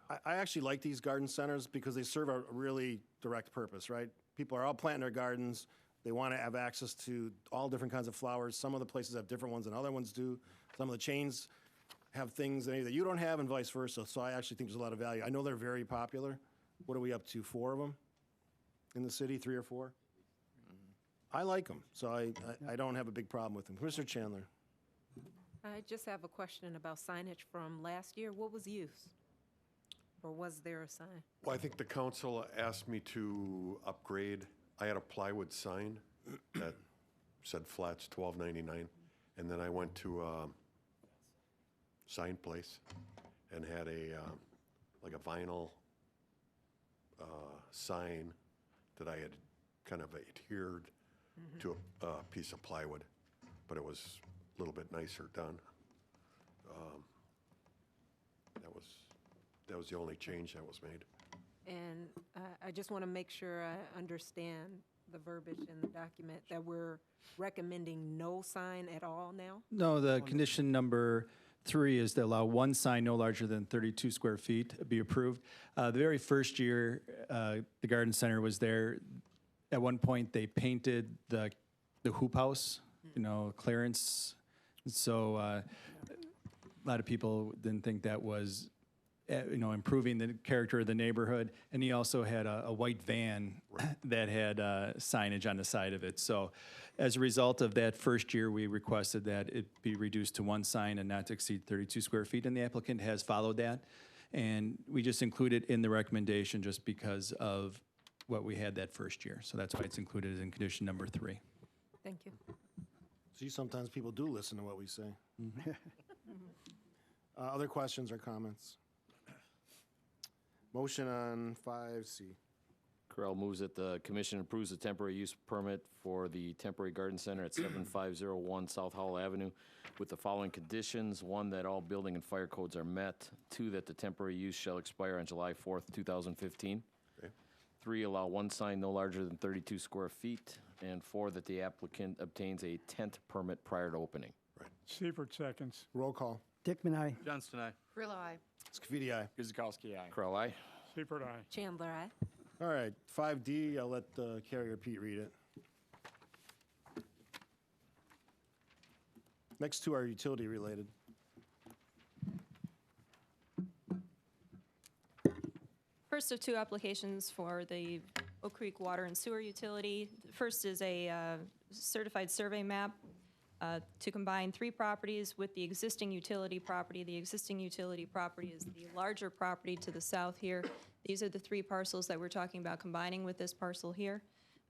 Speaker 1: I actually like these garden centers because they serve a really direct purpose, right? People are all planting their gardens. They want to have access to all different kinds of flowers. Some of the places have different ones than other ones do. Some of the chains have things that you don't have and vice versa. So I actually think there's a lot of value. I know they're very popular. What are we up to, 4 of them in the city, 3 or 4? I like them, so I don't have a big problem with them. Mr. Chandler.
Speaker 4: I just have a question about signage from last year. What was used? Or was there a sign?
Speaker 13: Well, I think the council asked me to upgrade. I had a plywood sign that said flats $12.99, and then I went to a sign place and had like a vinyl sign that I had kind of adhered to a piece of plywood, but it was a little bit nicer done. That was the only change that was made.
Speaker 4: And I just want to make sure I understand the verbiage in the document, that we're recommending no sign at all now?
Speaker 7: No, the condition number 3 is to allow 1 sign no larger than 32 square feet be approved. The very first year the garden center was there, at one point they painted the hoop house, clearance. So a lot of people didn't think that was improving the character of the neighborhood. And he also had a white van that had signage on the side of it. So as a result of that first year, we requested that it be reduced to 1 sign and not to exceed 32 square feet. And the applicant has followed that. And we just included in the recommendation just because of what we had that first year. So that's why it's included in condition number 3.
Speaker 4: Thank you.
Speaker 1: See, sometimes people do listen to what we say. Other questions or comments? Motion on 5C.
Speaker 3: Correll moves that the commission approves the temporary use permit for the temporary garden center at 7501 South Howell Avenue with the following conditions. 1, that all building and fire codes are met. 2, that the temporary use shall expire on July 4th, 2015.
Speaker 13: Okay.
Speaker 3: 3, allow 1 sign no larger than 32 square feet. And 4, that the applicant obtains a tent permit prior to opening.
Speaker 5: Seifert seconds.
Speaker 1: Roll call.
Speaker 10: Dickman, aye.
Speaker 11: Johnston, aye.
Speaker 14: Grillo, aye.
Speaker 1: Scafidi, aye.
Speaker 11: Guzekowski, aye.
Speaker 3: Correll, aye.
Speaker 5: Seifert, aye.
Speaker 4: Chandler, aye.
Speaker 1: All right, 5D, I'll let Carrier Pete read it. Next 2 are utility related.
Speaker 6: First of 2 applications for the Oak Creek Water and Sewer Utility. First is a certified survey map to combine 3 properties with the existing utility property. The existing utility property is the larger property to the south here. These are the 3 parcels that we're talking about combining with this parcel here.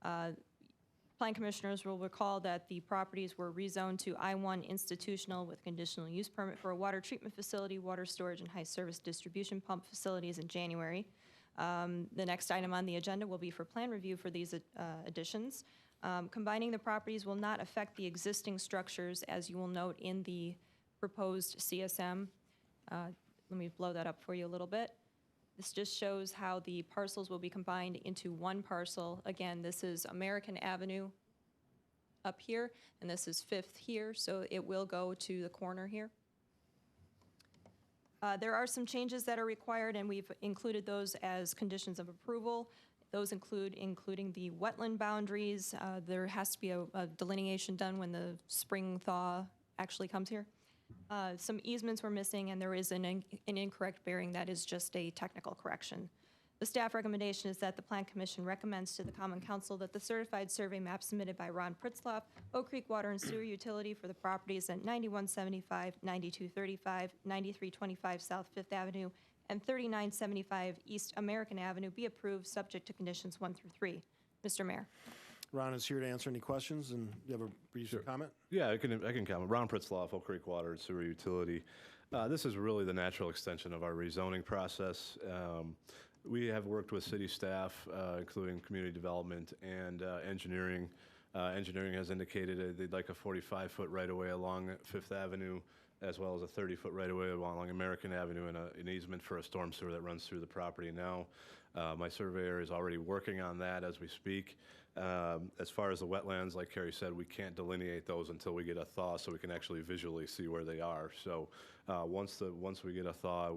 Speaker 6: Plan commissioners will recall that the properties were rezoned to I-1 institutional with conditional use permit for a water treatment facility, water storage, and high service distribution pump facilities in January. The next item on the agenda will be for plan review for these additions. Combining the properties will not affect the existing structures, as you will note in the proposed CSM. Let me blow that up for you a little bit. This just shows how the parcels will be combined into 1 parcel. Again, this is American Avenue up here, and this is 5th here, so it will go to the corner here. There are some changes that are required, and we've included those as conditions of approval. Those including the wetland boundaries. There has to be a delineation done when the spring thaw actually comes here. Some easements were missing, and there is an incorrect bearing. That is just a technical correction. The staff recommendation is that the Plan Commission recommends to the Common Council that the certified survey map submitted by Ron Pritzloff, Oak Creek Water and Sewer Utility for the properties at 9175, 9235, 9325 South 5th Avenue, and 3975 East American Avenue be approved, subject to conditions 1 through 3. Mr. Mayor.
Speaker 1: Ron is here to answer any questions, and you have a brief comment?
Speaker 15: Yeah, I can comment. Ron Pritzloff, Oak Creek Water and Sewer Utility. This is really the natural extension of our rezoning process. We have worked with city staff, including community development and engineering. Engineering has indicated they'd like a 45-foot right-of-way along 5th Avenue as well as a 30-foot right-of-way along American Avenue and an easement for a storm sewer that runs through the property now. My surveyor is already working on that as we speak. As far as the wetlands, like Carrie said, we can't delineate those until we get a thaw, so we can actually visually see where they are. So once we get a thaw,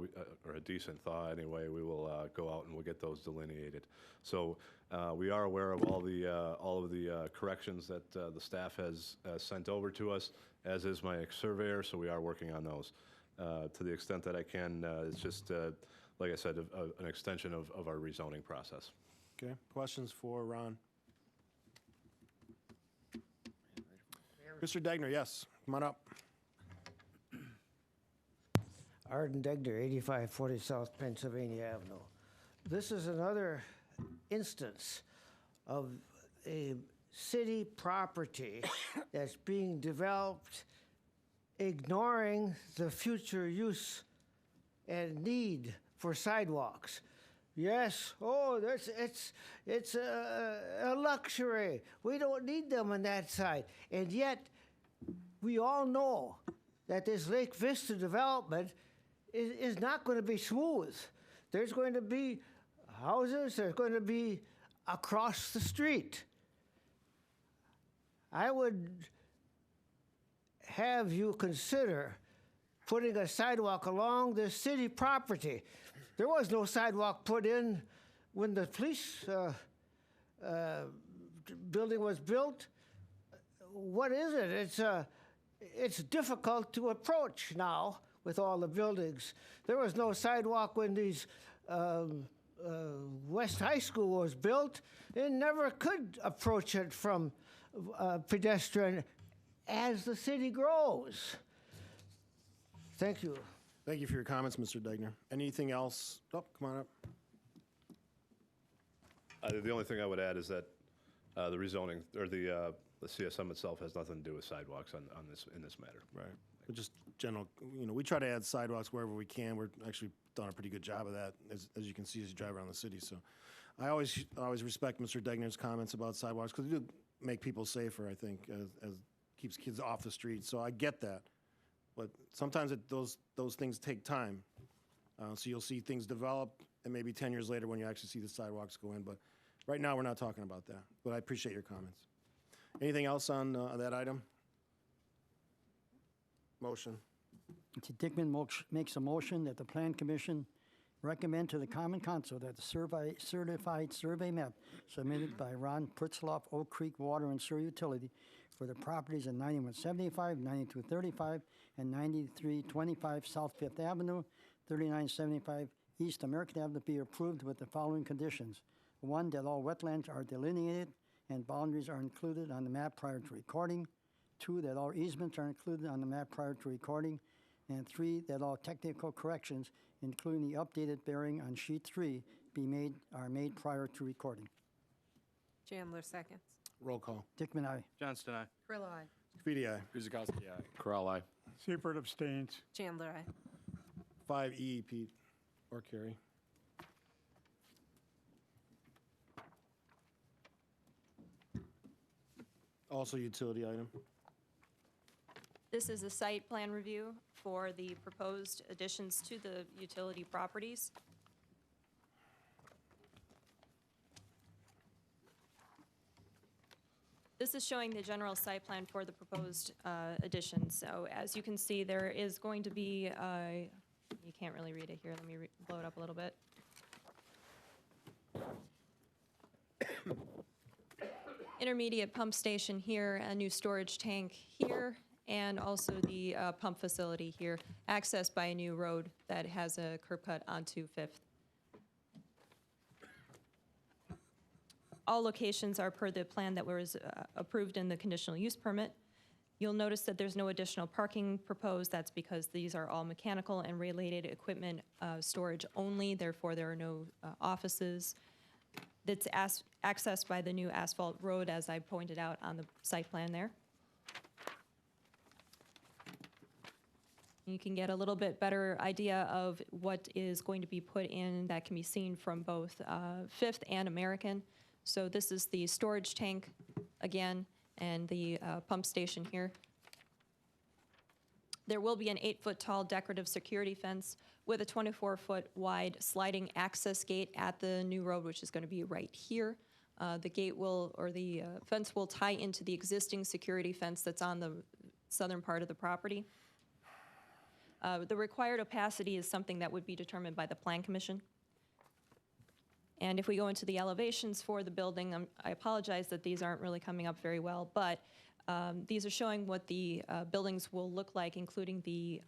Speaker 15: or a decent thaw anyway, we will go out and we'll get those delineated. So we are aware of all of the corrections that the staff has sent over to us, as is my surveyor. So we are working on those to the extent that I can. It's just like I said, an extension of our rezoning process.
Speaker 1: Okay, questions for Ron? Mr. Degner, yes, come on up.
Speaker 14: Arden Degner, 8540 South Pennsylvania Avenue. This is another instance of a city property that's being developed, ignoring the future use and need for sidewalks. Yes, it's a luxury. We don't need them on that side. And yet, we all know that this Lake Vista development is not going to be smooth. There's going to be houses, there's going to be across the street. I would have you consider putting a sidewalk along the city property. There was no sidewalk put in when the police building was built. What is it? It's difficult to approach now with all the buildings. There was no sidewalk when these West High School was built. It never could approach it from pedestrian as the city grows. Thank you.
Speaker 1: Thank you for your comments, Mr. Degner. Anything else? Oh, come on up.
Speaker 15: The only thing I would add is that the rezoning, or the CSM itself has nothing to do with sidewalks in this matter.
Speaker 1: Right. But just general, we try to add sidewalks wherever we can. We're actually done a pretty good job of that, as you can see as you drive around the city. So I always respect Mr. Degner's comments about sidewalks, because they do make people safer, I think, as keeps kids off the street. So I get that. But sometimes those things take time. So you'll see things develop, and maybe 10 years later when you actually see the sidewalks go in. But right now, we're not talking about that. But I appreciate your comments. Anything else on that item? Motion.
Speaker 10: Dickman makes a motion that the Plan Commission recommend to the Common Council that the certified survey map submitted by Ron Pritzloff, Oak Creek Water and Sewer Utility, for the properties in 9175, 9235, and 9325 South Fifth Avenue, 3975 East American Avenue be approved with the following conditions. 1, that all wetlands are delineated and boundaries are included on the map prior to recording. 2, that all easements are included on the map prior to recording. And 3, that all technical corrections, including the updated bearing on sheet 3, are made prior to recording.
Speaker 4: Chandler seconds.
Speaker 1: Roll call.
Speaker 10: Dickman, aye.
Speaker 11: Johnston, aye.
Speaker 4: Krill, aye.
Speaker 1: Graffiti, aye.
Speaker 11: Guzekowski, aye.
Speaker 3: Corral, aye.
Speaker 5: Seibert abstains.
Speaker 4: Chandler, aye.
Speaker 1: 5E, Pete, or Carrie. Also utility item.
Speaker 6: This is a site plan review for the proposed additions to the utility properties. This is showing the general site plan for the proposed additions. So as you can see, there is going to be, you can't really read it here. Let me blow it up a little bit. Intermediate pump station here, a new storage tank here, and also the pump facility here, accessed by a new road that has a curb cut onto Fifth. All locations are per the plan that was approved in the conditional use permit. You'll notice that there's no additional parking proposed. That's because these are all mechanical and related equipment storage only. Therefore, there are no offices. That's accessed by the new asphalt road, as I pointed out on the site plan there. You can get a little bit better idea of what is going to be put in that can be seen from both Fifth and American. So this is the storage tank again, and the pump station here. There will be an 8-foot tall decorative security fence with a 24-foot wide sliding access gate at the new road, which is going to be right here. The gate will, or the fence will tie into the existing security fence that's on the southern part of the property. The required opacity is something that would be determined by the Plan Commission. And if we go into the elevations for the building, I apologize that these aren't really coming up very well, but these are showing what the buildings will look like, including the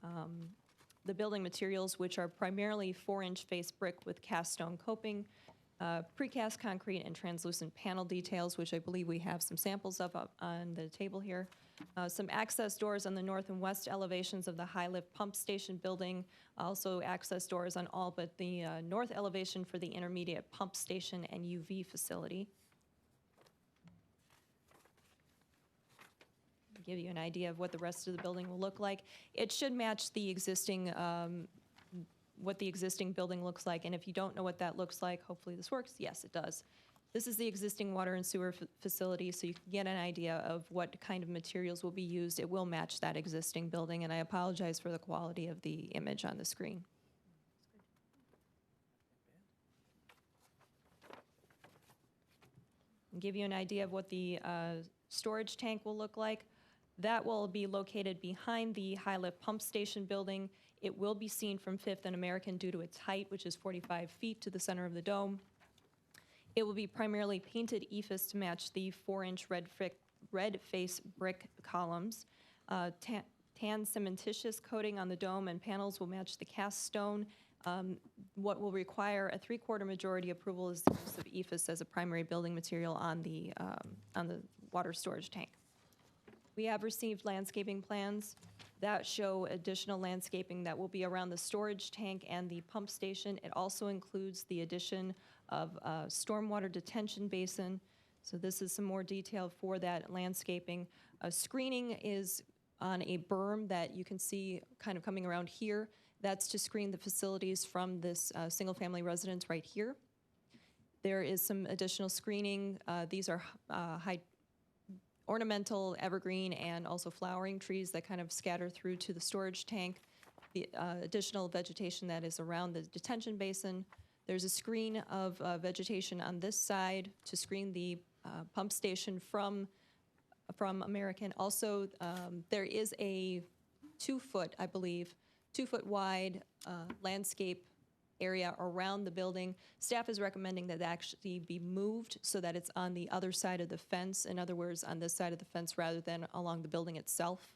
Speaker 6: building materials, which are primarily 4-inch face brick with cast stone coping, precast concrete, and translucent panel details, which I believe we have some samples of up on the table here. Some access doors on the north and west elevations of the high-lift pump station building. Also access doors on all but the north elevation for the intermediate pump station and UV facility. Give you an idea of what the rest of the building will look like. It should match the existing, what the existing building looks like. And if you don't know what that looks like, hopefully this works. Yes, it does. This is the existing water and sewer facility, so you can get an idea of what kind of materials will be used. It will match that existing building, and I apologize for the quality of the image on the screen. And give you an idea of what the storage tank will look like. That will be located behind the high-lift pump station building. It will be seen from 5th and American due to its height, which is 45 feet to the center of the dome. It will be primarily painted ephes to match the 4-inch red face brick columns. Tan cementitious coating on the dome and panels will match the cast stone. What will require a 3/4 majority approval is the use of ephes as a primary building material on the water storage tank. We have received landscaping plans that show additional landscaping that will be around the storage tank and the pump station. It also includes the addition of a stormwater detention basin. So this is some more detail for that landscaping. Screening is on a berm that you can see kind of coming around here. That's to screen the facilities from this single-family residence right here. There is some additional screening. These are ornamental, evergreen, and also flowering trees that kind of scatter through to the storage tank. The additional vegetation that is around the detention basin. There's a screen of vegetation on this side to screen the pump station from American. Also, there is a 2-foot, I believe, 2-foot wide landscape area around the building. Staff is recommending that actually be moved so that it's on the other side of the fence. In other words, on this side of the fence rather than along the building itself.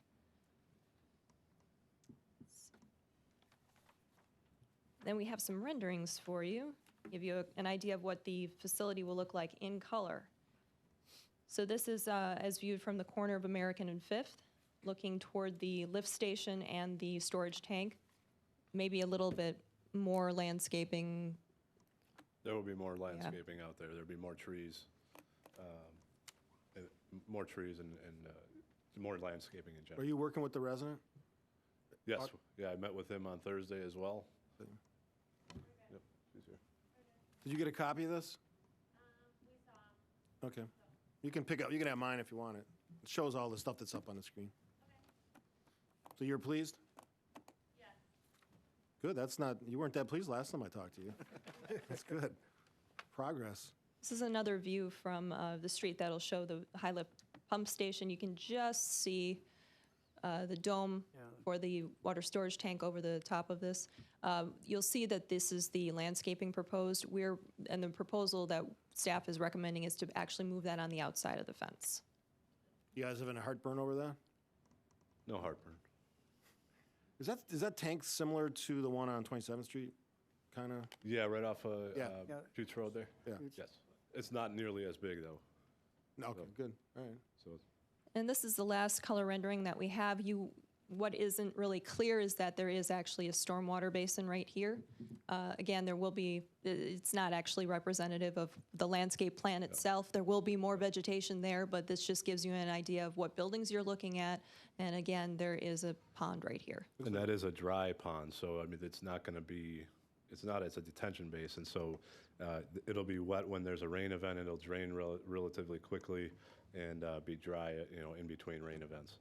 Speaker 6: Then we have some renderings for you, give you an idea of what the facility will look like in color. So this is as viewed from the corner of American and 5th, looking toward the lift station and the storage tank. Maybe a little bit more landscaping.
Speaker 15: There will be more landscaping out there. There'll be more trees, and more landscaping in general.
Speaker 1: Are you working with the resident?
Speaker 15: Yes, yeah, I met with him on Thursday as well. Yep, he's here.
Speaker 1: Did you get a copy of this? We saw. Okay. You can pick up, you can have mine if you want it. It shows all the stuff that's up on the screen. Okay. So you're pleased? Yes. Good, that's not, you weren't that pleased last time I talked to you. That's good. Progress.
Speaker 6: This is another view from the street that'll show the high-lift pump station. You can just see the dome for the water storage tank over the top of this. You'll see that this is the landscaping proposed. And the proposal that staff is recommending is to actually move that on the outside of the fence.
Speaker 1: You guys having a heartburn over that?
Speaker 15: No heartburn.
Speaker 1: Is that tank similar to the one on 27th Street, kind of?
Speaker 15: Yeah, right off
Speaker 1: Yeah.
Speaker 15: Putes Road there?
Speaker 1: Yeah.
Speaker 15: Yes. It's not nearly as big, though.
Speaker 1: No, okay, good, all right.
Speaker 15: So
Speaker 6: And this is the last color rendering that we have. What isn't really clear is that there is actually a stormwater basin right here. Again, there will be, it's not actually representative of the landscape plan itself. There will be more vegetation there, but this just gives you an idea of what buildings you're looking at. And again, there is a pond right here.
Speaker 15: And that is a dry pond, so I mean, it's not going to be, it's a detention basin, so it'll be wet when there's a rain event, and it'll drain relatively quickly and be dry, in between rain events.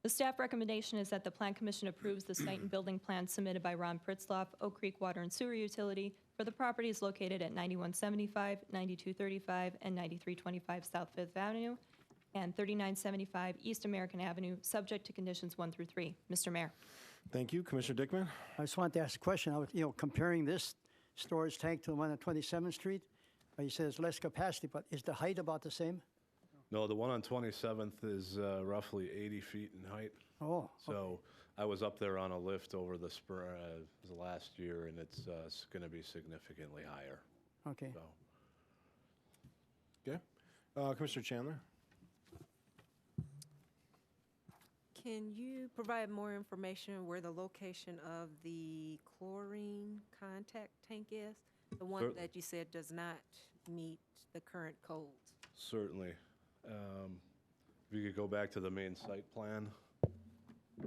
Speaker 6: The staff recommendation is that the Plan Commission approves the site and building plan submitted by Ron Pritzloff, Oak Creek Water and Sewer Utility, for the properties located at 9175, 9235, and 9325 South Fifth Avenue, and 3975 East American Avenue, subject to conditions 1 through 3. Mr. Mayor.
Speaker 1: Thank you. Commissioner Dickman?
Speaker 10: I just wanted to ask a question. I was, comparing this storage tank to the one on 27th Street, you said it's less capacity, but is the height about the same?
Speaker 15: No, the one on 27th is roughly 80 feet in height.
Speaker 10: Oh,
Speaker 15: So I was up there on a lift over the last year, and it's going to be significantly higher.
Speaker 10: okay.
Speaker 15: So.
Speaker 1: Okay. Commissioner Chandler?
Speaker 4: Can you provide more information where the location of the chlorine contact tank is? The one
Speaker 15: Cer-
Speaker 4: that you said does not meet the current codes?
Speaker 15: Certainly. If you could go back to the main site plan. If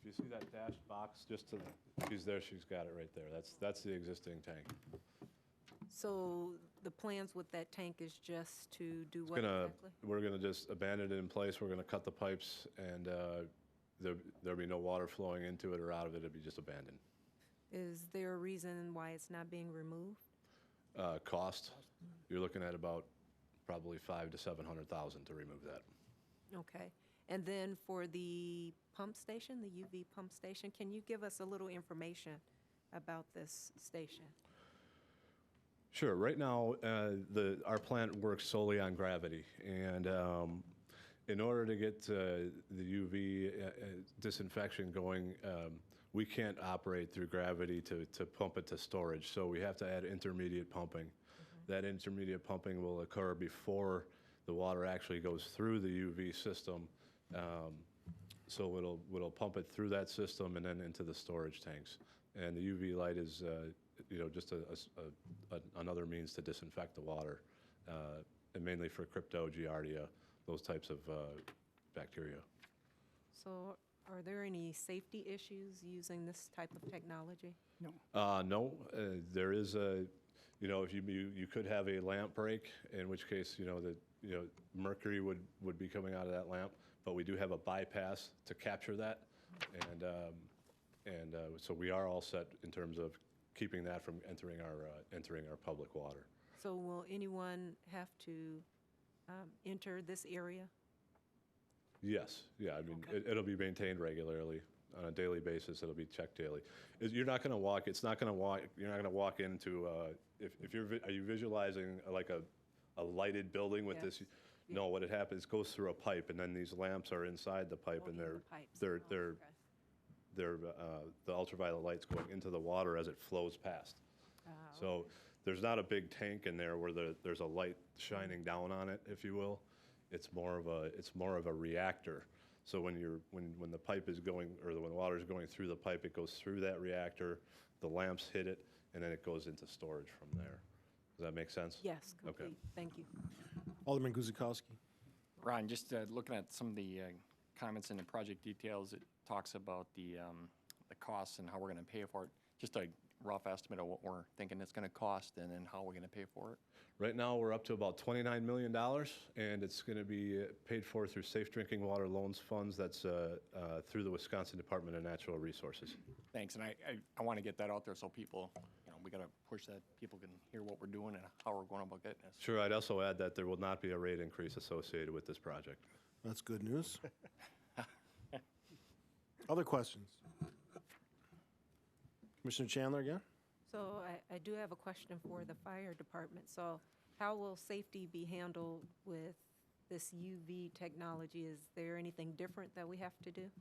Speaker 15: you see that dashed box, just to, she's there, she's got it right there. That's the existing tank.
Speaker 4: So the plans with that tank is just to do
Speaker 15: It's
Speaker 4: what
Speaker 15: gonna,
Speaker 4: exactly?
Speaker 15: we're gonna just abandon it in place. We're gonna cut the pipes, and there'll be no water flowing into it or out of it. It'll be just abandoned.
Speaker 4: Is there a reason why it's not being removed?
Speaker 15: Cost, you're looking at about probably $500,000 to $700,000 to remove that.
Speaker 4: Okay. And then for the pump station, the UV pump station, can you give us a little information about this station?
Speaker 15: Sure. Right now, our plant works solely on gravity, and in order to get the UV disinfection going, we can't operate through gravity to pump it to storage. So we have to add intermediate pumping. That intermediate pumping will occur before the water actually goes through the UV system. So it'll pump it through that system and then into the storage tanks. And the UV light is, just another means to disinfect the water, and mainly for Crypto, Giardia, those types of bacteria.
Speaker 4: So are there any safety issues using this type of technology?
Speaker 15: No, there is if you could have a lamp break, in which case, mercury would be coming out of that lamp, but we do have a bypass to capture that. And so we are all set in terms of keeping that from entering our public water.
Speaker 4: So will anyone have to enter this area?
Speaker 15: Yes, yeah, I mean, it'll be maintained regularly on a daily basis. It'll be checked daily. You're not going to walk. It's not going to walk. You're not going to walk into. Are you visualizing like a lighted building with this? No, what it happens it goes through a pipe, and then these lamps are inside the pipe, and the ultraviolet light's going into the water as it flows past. So there's not a big tank in there where there's a light shining down on it, if you will. It's more of a reactor. So when the pipe is going, or when the water is going through the pipe, it goes through that reactor, the lamps hit it, and then it goes into storage from there. Does that make sense?
Speaker 4: Yes, complete. Thank you.
Speaker 1: Alderman Guzikowski.
Speaker 11: Ron, just looking at some of the comments in the project details, it talks about the costs and how we're going to pay for it. Just a rough estimate of what we're thinking it's going to cost and then how we're going to pay for it.
Speaker 15: Right now, we're up to about $29 million, and it's going to be paid for through Safe Drinking Water Loans Funds. That's through the Wisconsin Department of Natural Resources.
Speaker 11: Thanks, and I want to get that out there so people, we got to push that, people can hear what we're doing and how we're going about getting this.
Speaker 15: Sure, I'd also add that there will not be a rate increase associated with this project.
Speaker 1: That's good news. Other questions? Commissioner Chandler again?
Speaker 4: So I do have a question for the fire department. So how will safety be handled with this UV technology? Is there anything different that we have to do?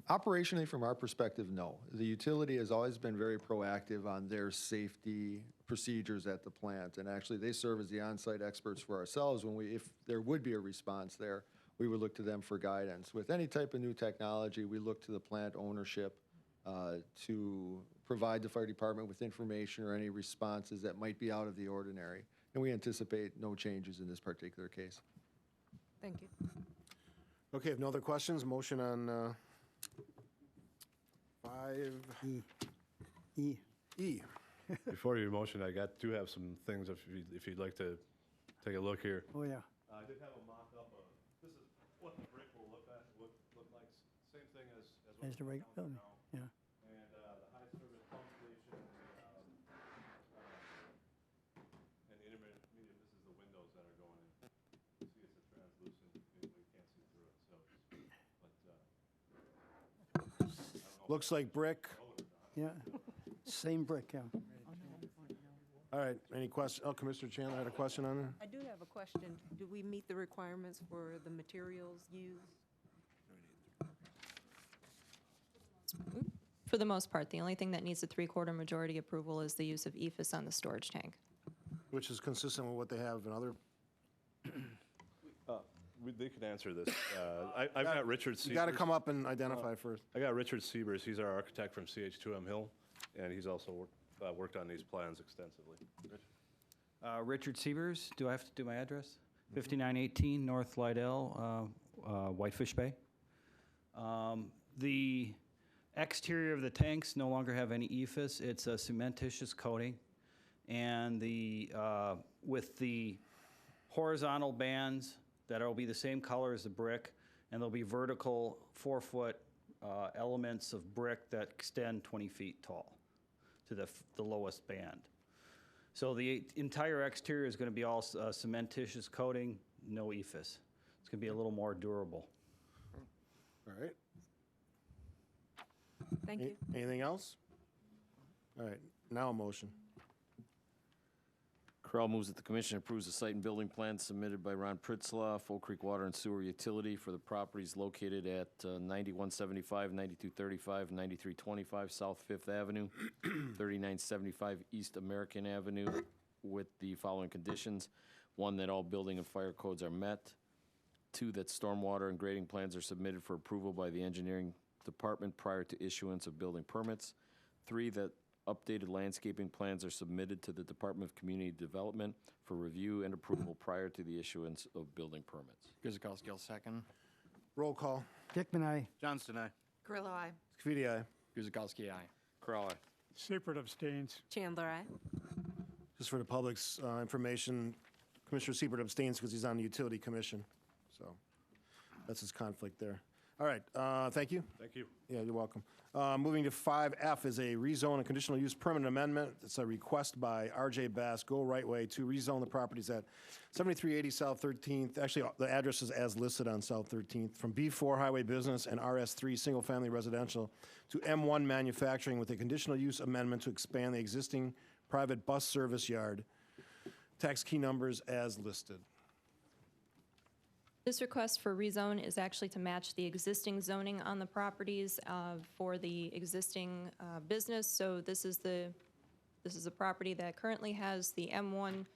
Speaker 16: Operationally, from our perspective, no. The utility has always been very proactive on their safety procedures at the plant, and actually they serve as the on-site experts for ourselves. If there would be a response there, we would look to them for guidance. With any type of new technology, we look to the plant ownership to provide the fire department with information or any responses that might be out of the ordinary. And we anticipate no changes in this particular case.
Speaker 4: Thank you.
Speaker 1: Okay, if no other questions, motion on 5E.
Speaker 15: Before your motion, do have some things if you'd like to take a look here.
Speaker 10: Oh, yeah.
Speaker 15: I did have a mock-up of, this is what the brick will look like, same thing as what
Speaker 10: As the
Speaker 15: we're
Speaker 10: regular
Speaker 15: counting
Speaker 10: building,
Speaker 15: now.
Speaker 10: yeah.
Speaker 15: And the high service pump station, and the intermediate, this is the windows that are going in. You see it's a translucent, you can't see through it, so, but,
Speaker 1: Looks like brick.
Speaker 10: Yeah, same brick, yeah.
Speaker 1: All right, any question? Oh, Commissioner Chandler had a question on it?
Speaker 4: I do have a question. Do we meet the requirements for the materials used?
Speaker 6: For the most part, the only thing that needs a three-quarter majority approval is the use of EFS on the storage tank.
Speaker 1: Which is consistent with what they have in other,
Speaker 15: they could answer this. I've got Richard Siebers.
Speaker 1: you got to come up and identify first.
Speaker 15: I got Richard Siebers, he's our architect from CH2M Hill, and he's also worked on these plans extensively.
Speaker 17: Richard Siebers, do I have to do my address? 5918 North Lydell, Whitefish Bay. The exterior of the tanks no longer have any EFS. It's a cementitious coating. And with the horizontal bands that will be the same color as the brick, and there'll be vertical 4-foot elements of brick that extend 20 feet tall to the lowest band. So the entire exterior is going to be all cementitious coating, no EFS. It's going to be a little more durable.
Speaker 1: All right.
Speaker 4: Thank you.
Speaker 1: Anything else? All right, now a motion.
Speaker 3: Corral moves that the commission approves the site and building plan submitted by Ron Pritzlaff, Oak Creek Water and Sewer Utility for the properties located at 9175, 9235, 9325 South Fifth Avenue, 3975 East American Avenue, with the following conditions. 1, that all building and fire codes are met. 2, that stormwater and grading plans are submitted for approval by the engineering department prior to issuance of building permits. 3, that updated landscaping plans are submitted to the Department of Community Development for review and approval prior to the issuance of building permits.
Speaker 11: Guzekowski, I'll second.
Speaker 1: Roll call.
Speaker 10: Dickman, aye.
Speaker 11: Johnston, aye.
Speaker 4: Grillo, aye.
Speaker 1: Scafidi, aye.
Speaker 11: Guzekowski, aye.
Speaker 3: Corral, aye.
Speaker 5: Seipert abstains.
Speaker 4: Chandler, aye.
Speaker 1: Just for the public's information, Commissioner Siebert abstains because he's on the Utility Commission. So that's his conflict there. All right, thank you.
Speaker 15: Thank you.
Speaker 1: Yeah, you're welcome. Moving to 5F is a rezone and conditional use permit amendment. It's a request by RJ Bass, Go Right Way, to rezone the properties at 7380 South 13th. Actually, the address is as listed on South 13th, from B4 Highway Business and RS3 Single Family Residential to M1 Manufacturing with a conditional use amendment to expand the existing private bus service yard. Tax key numbers as listed.
Speaker 6: This request for rezone is actually to match the existing zoning on the properties for the existing business. So this is a property that currently has the M1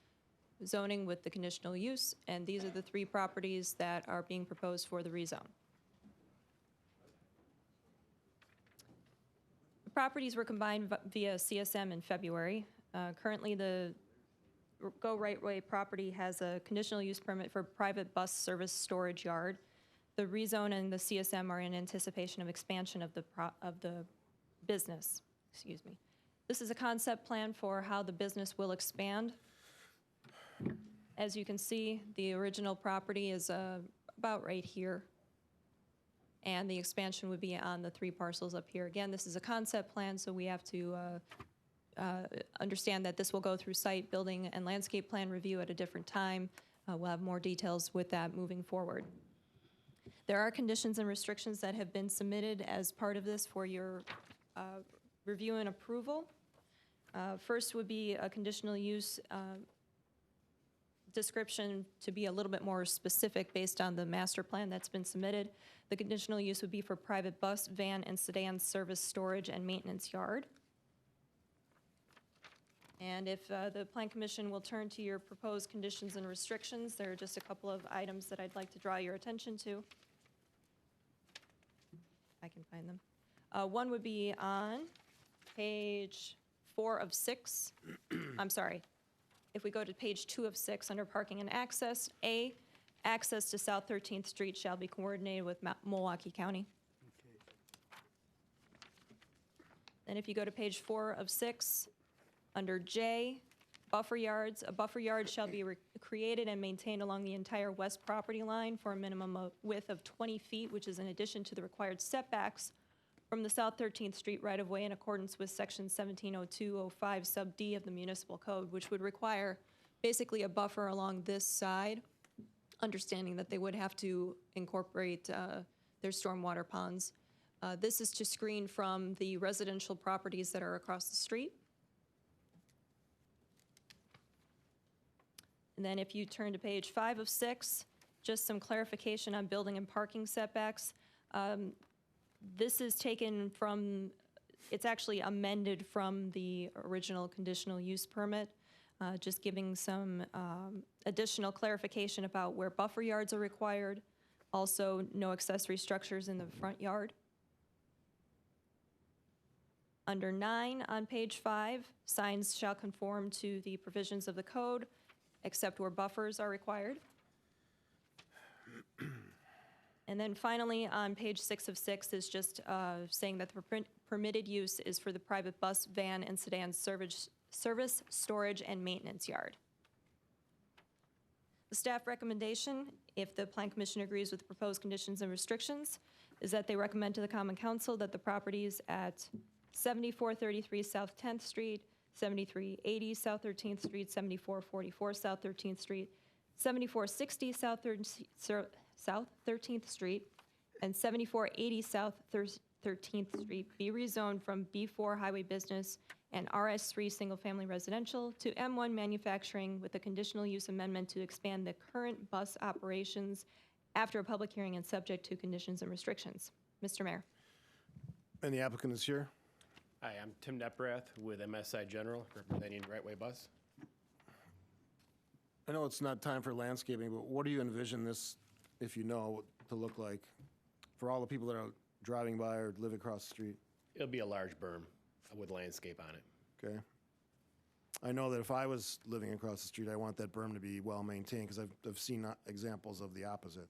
Speaker 6: zoning with the conditional use, and these are the 3 properties that are being proposed for the rezone. The properties were combined via CSM in February. Currently, the Go Right Way property has a conditional use permit for private bus service storage yard. The rezone and the CSM are in anticipation of expansion of the business. Excuse me. This is a concept plan for how the business will expand. As you can see, the original property is about right here, and the expansion would be on the 3 parcels up here. Again, this is a concept plan, so we have to understand that this will go through site, building, and landscape plan review at a different time. We'll have more details with that moving forward. There are conditions and restrictions that have been submitted as part of this for your review and approval. First would be a conditional use description to be a little bit more specific based on the master plan that's been submitted. The conditional use would be for private bus, van, and sedan service storage and maintenance yard. And if the Plan Commission will turn to your proposed conditions and restrictions, there are just a couple of items that I'd like to draw your attention to. I can find them. One would be on page 4 of 6. I'm sorry. If we go to page 2 of 6 under parking and access, A, access to South 13th Street shall be coordinated with Milwaukee County. Then if you go to page 4 of 6, under J, Buffer yards. A buffer yard shall be created and maintained along the entire west property line for a minimum width of 20 feet, which is in addition to the required setbacks from the South 13th Street right-of-way in accordance with Section 170205 sub D of the municipal code, which would require basically a buffer along this side, understanding that they would have to incorporate their stormwater ponds. This is to screen from the residential properties that are across the street. And then if you turn to page 5 of 6, just some clarification on building and parking setbacks. This is taken from, it's actually amended from the original conditional use permit, just giving some additional clarification about where buffer yards are required. Also, no accessory structures in the front yard. Under 9 on page 5, signs shall conform to the provisions of the code, except where buffers are required. And then finally, on page 6 of 6 is just saying that the permitted use is for the private bus, van, and sedan service, storage, and maintenance yard. The staff recommendation, if the Plan Commission agrees with the proposed conditions and restrictions, is that they recommend to the Common Council that the properties at 7433 South 10th Street, 7380 South 13th Street, 7444 South 13th Street, 7460 South 13th Street, and 7480 South 13th Street be rezoned from B4 Highway Business and RS3 Single Family Residential to M1 Manufacturing with a conditional use amendment to expand the current bus operations after a public hearing and subject to conditions and restrictions. Mr. Mayor.
Speaker 1: And the applicant is here.
Speaker 18: Hi, I'm Tim Neprath with MSI General, representing Right Way Bus.
Speaker 1: I know it's not time for landscaping, but what do you envision this, if you know, to look like for all the people that are driving by or live across the street?
Speaker 18: It'll be a large berm with landscape on it.
Speaker 1: Okay. I know that if I was living across the street, I want that berm to be well maintained because I've seen examples of the opposite.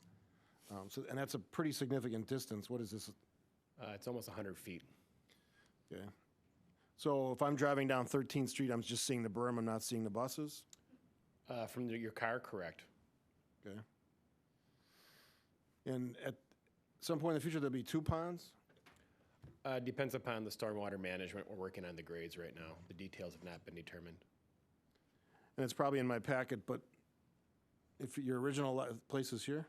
Speaker 1: And that's a pretty significant distance. What is this?
Speaker 18: It's almost 100 feet.
Speaker 1: Okay. So if I'm driving down 13th Street, I'm just seeing the berm, I'm not seeing the buses?
Speaker 18: From your car, correct.
Speaker 1: Okay. And at some point in the future, there'll be 2 ponds?
Speaker 18: Depends upon the stormwater management. We're working on the grades right now. The details have not been determined.
Speaker 1: And it's probably in my packet, but if your original place is here,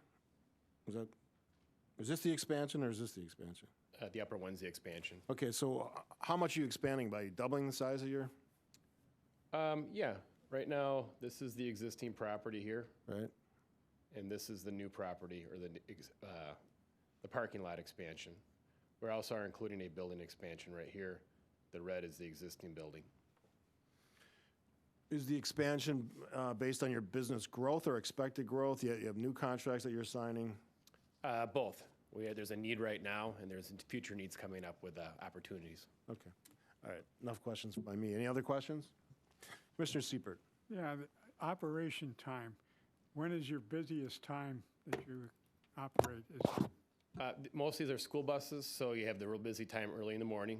Speaker 1: is this the expansion or is this the expansion?
Speaker 18: The upper one's the expansion.
Speaker 1: Okay, so how much are you expanding by? Doubling the size of your?
Speaker 18: Yeah, right now, this is the existing property here.
Speaker 1: Right.
Speaker 18: And this is the new property, or the parking lot expansion. We also are including a building expansion right here. The red is the existing building.
Speaker 1: Is the expansion based on your business growth or expected growth? You have new contracts that you're signing?
Speaker 18: Both. There's a need right now, and there's future needs coming up with opportunities.
Speaker 1: Okay. All right. Enough questions by me. Any other questions? Commissioner Siepert.
Speaker 5: Yeah, the operation time. When is your busiest time that you operate?
Speaker 18: Mostly they're school buses, so you have the real busy time early in the morning,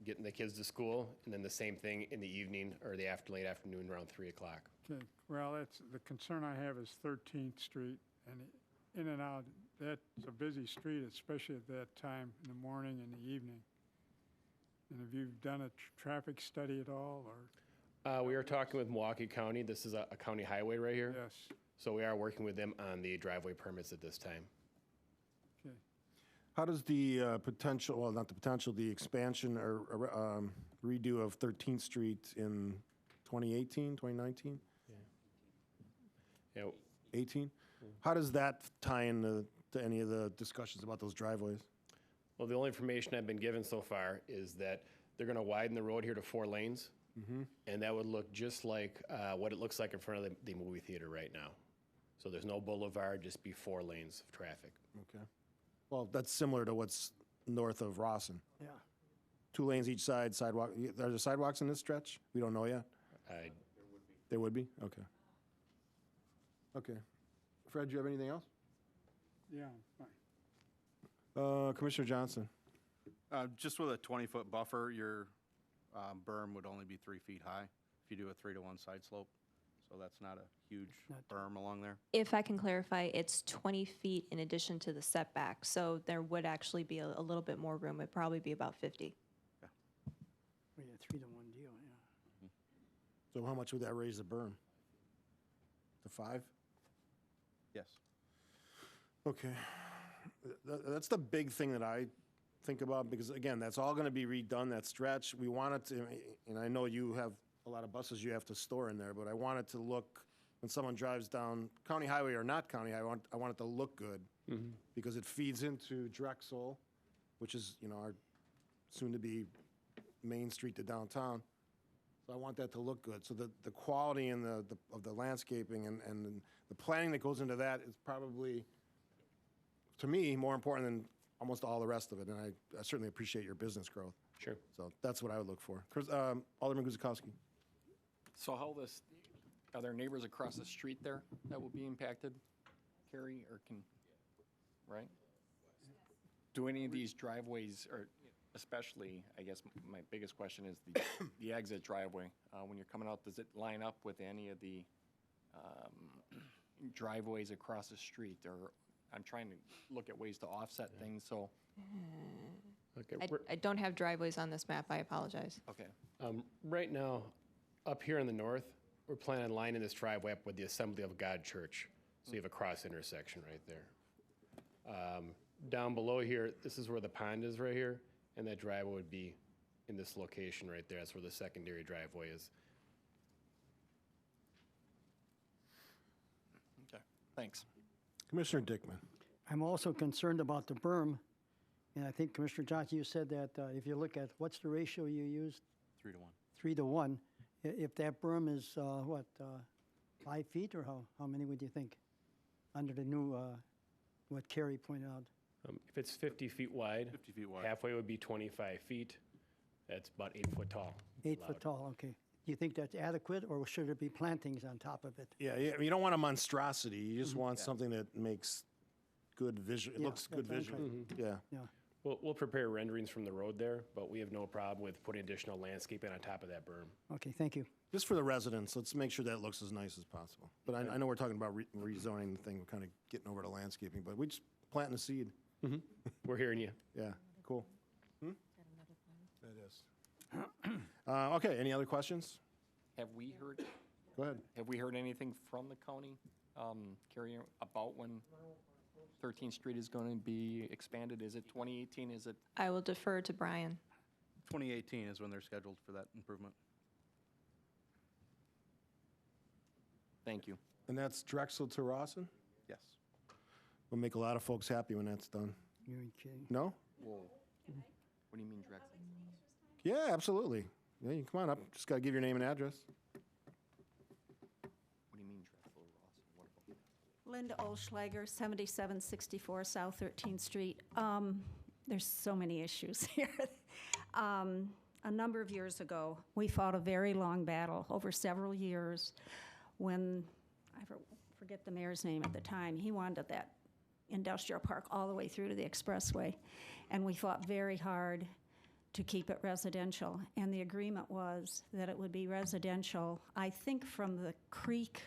Speaker 18: getting the kids to school, and then the same thing in the evening or the late afternoon around 3 o'clock.
Speaker 5: Okay, well, that's, the concern I have is 13th Street, and in and out, that's a busy street, especially at that time in the morning and the evening. And have you done a traffic study at all, or?
Speaker 18: We are talking with Milwaukee County. This is a county highway right here.
Speaker 5: Yes.
Speaker 18: So we are working with them on the driveway permits at this time.
Speaker 5: Okay.
Speaker 1: How does the potential, well, not the potential, the expansion or redo of 13th Street in 2018, 2019?
Speaker 18: Yeah.
Speaker 1: 18? How does that tie into any of the discussions about those driveways?
Speaker 18: Well, the only information I've been given so far is that they're going to widen the road here to 4 lanes. And that would look just like what it looks like in front of the movie theater right now. So there's no boulevard, just be 4 lanes of traffic.
Speaker 1: Okay. Well, that's similar to what's north of Rawson.
Speaker 14: Yeah.
Speaker 1: 2 lanes each side, sidewalk. Are there sidewalks in this stretch? We don't know yet. There would be? Okay. Okay. Fred, do you have anything else?
Speaker 5: Yeah, fine.
Speaker 1: Commissioner Johnson.
Speaker 19: Just with a 20-foot buffer, your berm would only be 3 feet high.
Speaker 17: if you do a 3-to-1 side slope. So that's not a huge
Speaker 10: Not-
Speaker 17: berm along there.
Speaker 6: If I can clarify, it's 20 feet in addition to the setback, so there would actually be a little bit more room. It'd probably be about 50.
Speaker 10: Oh, yeah, 3-to-1 deal, yeah.
Speaker 1: So how much would that raise the berm? To 5?
Speaker 17: Yes.
Speaker 1: Okay. That's the big thing that I think about, because again, that's all gonna be redone, that stretch. We want it to, and I know you have a lot of buses you have to store in there, but I want it to look, when someone drives down county highway or not county highway, I want it to look good. Because it feeds into Drexel, which is, our soon-to-be main street to downtown. So I want that to look good. So the quality and of the landscaping and the planning that goes into that is probably, to me, more important than almost all the rest of it. And I certainly appreciate your business growth.
Speaker 18: Sure.
Speaker 1: So that's what I would look for. Alderman Guzikowski.
Speaker 11: So are there neighbors across the street there that will be impacted, Carrie, right? Do any of these driveways, or especially, I guess my biggest question is the exit driveway, when you're coming out, does it line up with any of the driveways across the street? Or I'm trying to look at ways to offset things, so.
Speaker 18: Okay.
Speaker 6: I don't have driveways on this map, I apologize.
Speaker 11: Okay.
Speaker 18: Right now, up here in the north, we're planning on lining this driveway up with the Assembly of God Church. So you have a cross intersection right there. Down below here, this is where the pond is right here, and that driveway would be in this location right there. That's where the secondary driveway is.
Speaker 11: Okay, thanks.
Speaker 1: Commissioner Dickman.
Speaker 10: I'm also concerned about the berm, and I think Commissioner Johnson, you said that if you look at, what's the ratio you used?
Speaker 17: 3-to-1.
Speaker 10: 3-to-1. If that berm is, 5 feet, or how many would you think? Under the new, what Carrie pointed out.
Speaker 18: If it's 50 feet wide,
Speaker 17: 50 feet wide.
Speaker 18: halfway would be 25 feet. That's about 8 foot tall.
Speaker 10: 8 foot tall, okay. Do you think that's adequate, or should there be plantings on top of it?
Speaker 1: Yeah, you don't want a monstrosity. You just want something that makes good vision, it
Speaker 10: Yeah,
Speaker 1: looks good
Speaker 10: that's
Speaker 1: visually.
Speaker 10: okay.
Speaker 1: Yeah.
Speaker 10: Yeah.
Speaker 18: We'll prepare renderings from the road there, but we have no problem with putting additional landscaping on top of that berm.
Speaker 10: Okay, thank you.
Speaker 1: Just for the residents, let's make sure that looks as nice as possible. But I know we're talking about rezoning the thing, we're kind of getting over to landscaping, but we just planting a seed.
Speaker 18: We're hearing you.
Speaker 1: Yeah, cool. That is. Okay, any other questions?
Speaker 11: Have we heard,
Speaker 1: Go ahead.
Speaker 11: have we heard anything from the county, Carrie, about when 13th Street is going to be expanded? Is it 2018? Is it?
Speaker 6: I will defer to Brian.
Speaker 17: 2018 is when they're scheduled for that improvement.
Speaker 11: Thank you.
Speaker 1: And that's Drexel to Rawson?
Speaker 17: Yes.
Speaker 1: We'll make a lot of folks happy when that's done.
Speaker 10: You're kidding.
Speaker 1: No?
Speaker 11: Whoa. What do you mean Drexel?
Speaker 1: Yeah, absolutely. Yeah, you come on up. Just got to give your name and address.
Speaker 11: What do you mean Drexel, Rawson? What about that?
Speaker 8: Linda Olschlager, 7764 South 13th Street. There's so many issues here. A number of years ago, we fought a very long battle over several years when, I forget the mayor's name at the time, he wanted that industrial park all the way through to the expressway. And we fought very hard to keep it residential. And the agreement was that it would be residential, I think from the creek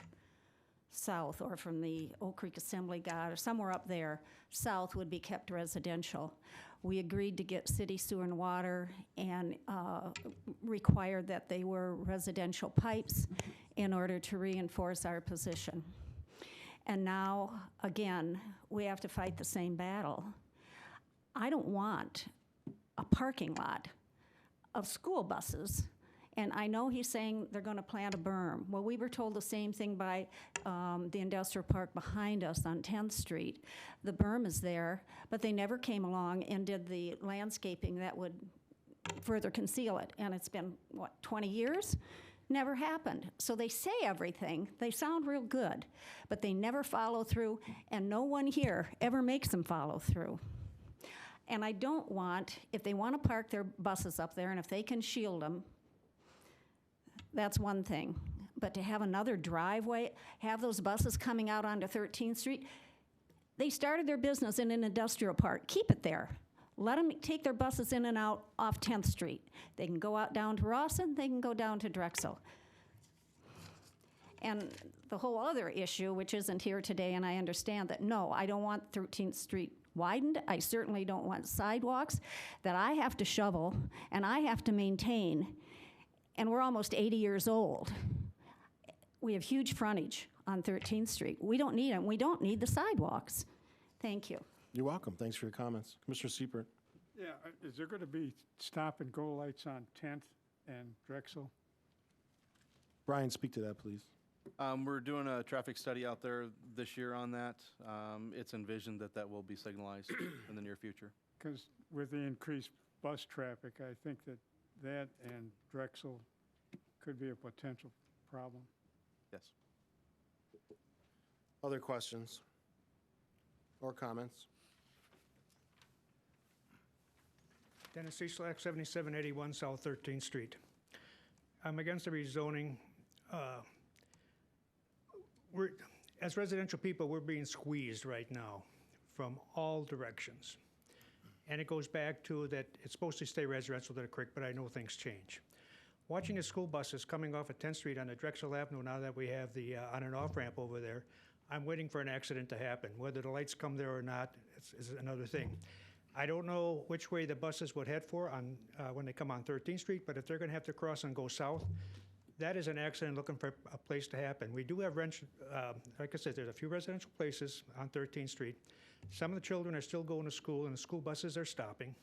Speaker 8: south, or from the Oak Creek Assembly God, or somewhere up there, south would be kept residential. We agreed to get city sewer and water, and required that they were residential pipes in order to reinforce our position. And now, again, we have to fight the same battle. I don't want a parking lot of school buses. And I know he's saying they're going to plant a berm. Well, we were told the same thing by the industrial park behind us on 10th Street. The berm is there, but they never came along and did the landscaping that would further conceal it. And it's been, 20 years? Never happened. So they say everything. They sound real good, but they never follow through, and no one here ever makes them follow through. And I don't want, if they want to park their buses up there, and if they can shield them, that's one thing. But to have another driveway, have those buses coming out onto 13th Street, they started their business in an industrial park. Keep it there. Let them take their buses in and out off 10th Street. They can go out down to Rawson, they can go down to Drexel. And the whole other issue, which isn't here today, and I understand that, no, I don't want 13th Street widened. I certainly don't want sidewalks that I have to shovel and I have to maintain, and we're almost 80 years old. We have huge frontage on 13th Street. We don't need them. We don't need the sidewalks. Thank you.
Speaker 1: You're welcome. Thanks for your comments. Commissioner Siepert.
Speaker 5: Yeah, is there going to be stop-and-go lights on 10th and Drexel?
Speaker 1: Brian, speak to that, please.
Speaker 19: We're doing a traffic study out there this year on that. It's envisioned that that will be signalized in the near future.
Speaker 5: Because with the increased bus traffic, I think that and Drexel could be a potential problem.
Speaker 19: Yes.
Speaker 1: Other questions or comments?
Speaker 20: Dennis Cieslak, 7781 South 13th Street. I'm against the rezoning. As residential people, we're being squeezed right now from all directions. And it goes back to that it's supposed to stay residential to the creek, but I know things change. Watching the school buses coming off of 10th Street on the Drexel Avenue, now that we have the on and off ramp over there, I'm waiting for an accident to happen. Whether the lights come there or not is another thing. I don't know which way the buses would head for on when they come on 13th Street, but if they're going to have to cross and go south, that is an accident looking for a place to happen. We do have like I said, there's a few residential places on 13th Street. Some of the children are still going to school, and the school buses are stopping.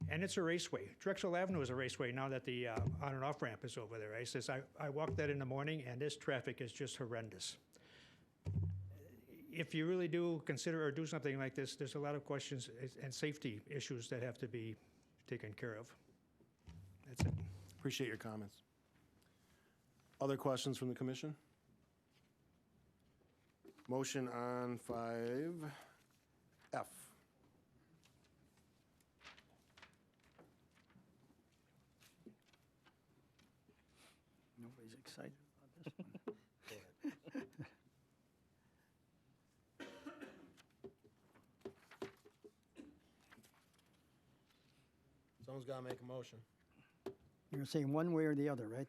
Speaker 20: And it's a raceway. Drexel Avenue is a raceway now that the on and off ramp is over there. I walked that in the morning, and this traffic is just horrendous. If you really do consider or do something like this, there's a lot of questions and safety issues that have to be taken care of. That's it.
Speaker 1: Appreciate your comments. Other questions from the commission? Motion on 5F.
Speaker 10: Nobody's excited about this one.
Speaker 1: Someone's got to make a motion.
Speaker 10: You're saying one way or the other, right?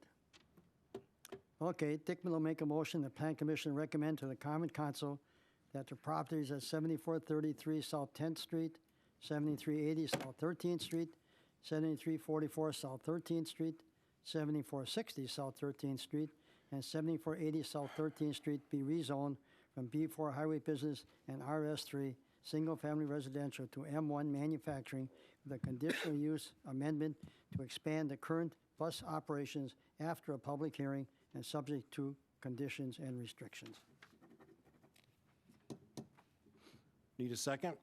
Speaker 10: Okay, Dickman will make a motion. The Plan Commission recommend to the Common Council that the properties at 7433 South 10th Street, 7380 South 13th Street, 7344 South 13th Street, 7460 South 13th Street, and 7480 South 13th Street be rezoned from B4 Highway Business and RS3 Single Family Residential to M1 Manufacturing with a conditional use amendment to expand the current bus operations after a public hearing and subject to conditions and restrictions.
Speaker 1: Need a second?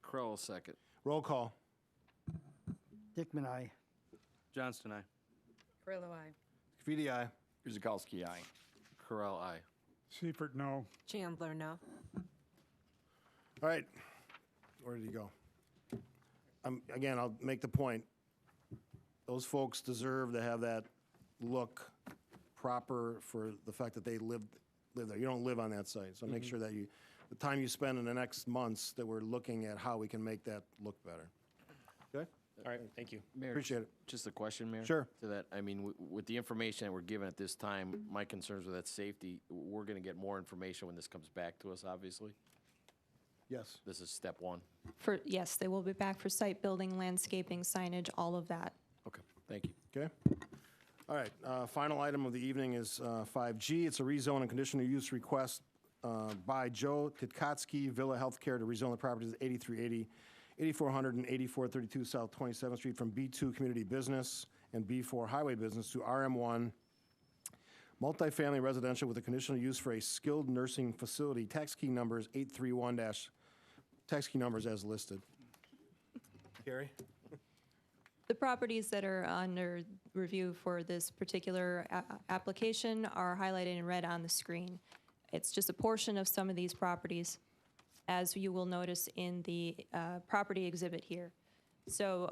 Speaker 3: Crowell, second.
Speaker 1: Roll call.
Speaker 10: Dickman, aye.
Speaker 19: Johnston, aye.
Speaker 4: Grillo, aye.
Speaker 1: Graffiti, aye.
Speaker 11: Guzekowski, aye.
Speaker 3: Corral, aye.
Speaker 5: Seifert, no.
Speaker 4: Chandler, no.
Speaker 1: All right. Where did he go? Again, I'll make the point. Those folks deserve to have that look proper for the fact that they live there. You don't live on that site, so make sure that the time you spend in the next months, that we're looking at how we can make that look better. Okay?
Speaker 18: All right, thank you.
Speaker 3: Mayor,
Speaker 1: Appreciate it.
Speaker 3: Just a question, Mayor?
Speaker 1: Sure.
Speaker 3: To that, I mean, with the information that we're given at this time, my concerns with that safety, we're going to get more information when this comes back to us, obviously.
Speaker 1: Yes.
Speaker 3: This is step one.
Speaker 6: Yes, they will be back for site building, landscaping, signage, all of that.
Speaker 3: Okay, thank you.
Speaker 1: Okay. All right, final item of the evening is 5G. It's a rezone and conditional use request by Joe Titkotsky, Villa Healthcare, to rezone the properties at 8380, 8400, and 8432 South 27th Street from B2 Community Business and B4 Highway Business to RM1 multifamily residential with a conditional use for a skilled nursing facility. Tax key number is 831- tax key numbers as listed. Carrie?
Speaker 6: The properties that are under review for this particular application are highlighted in red on the screen. It's just a portion of some of these properties, as you will notice in the property exhibit here. So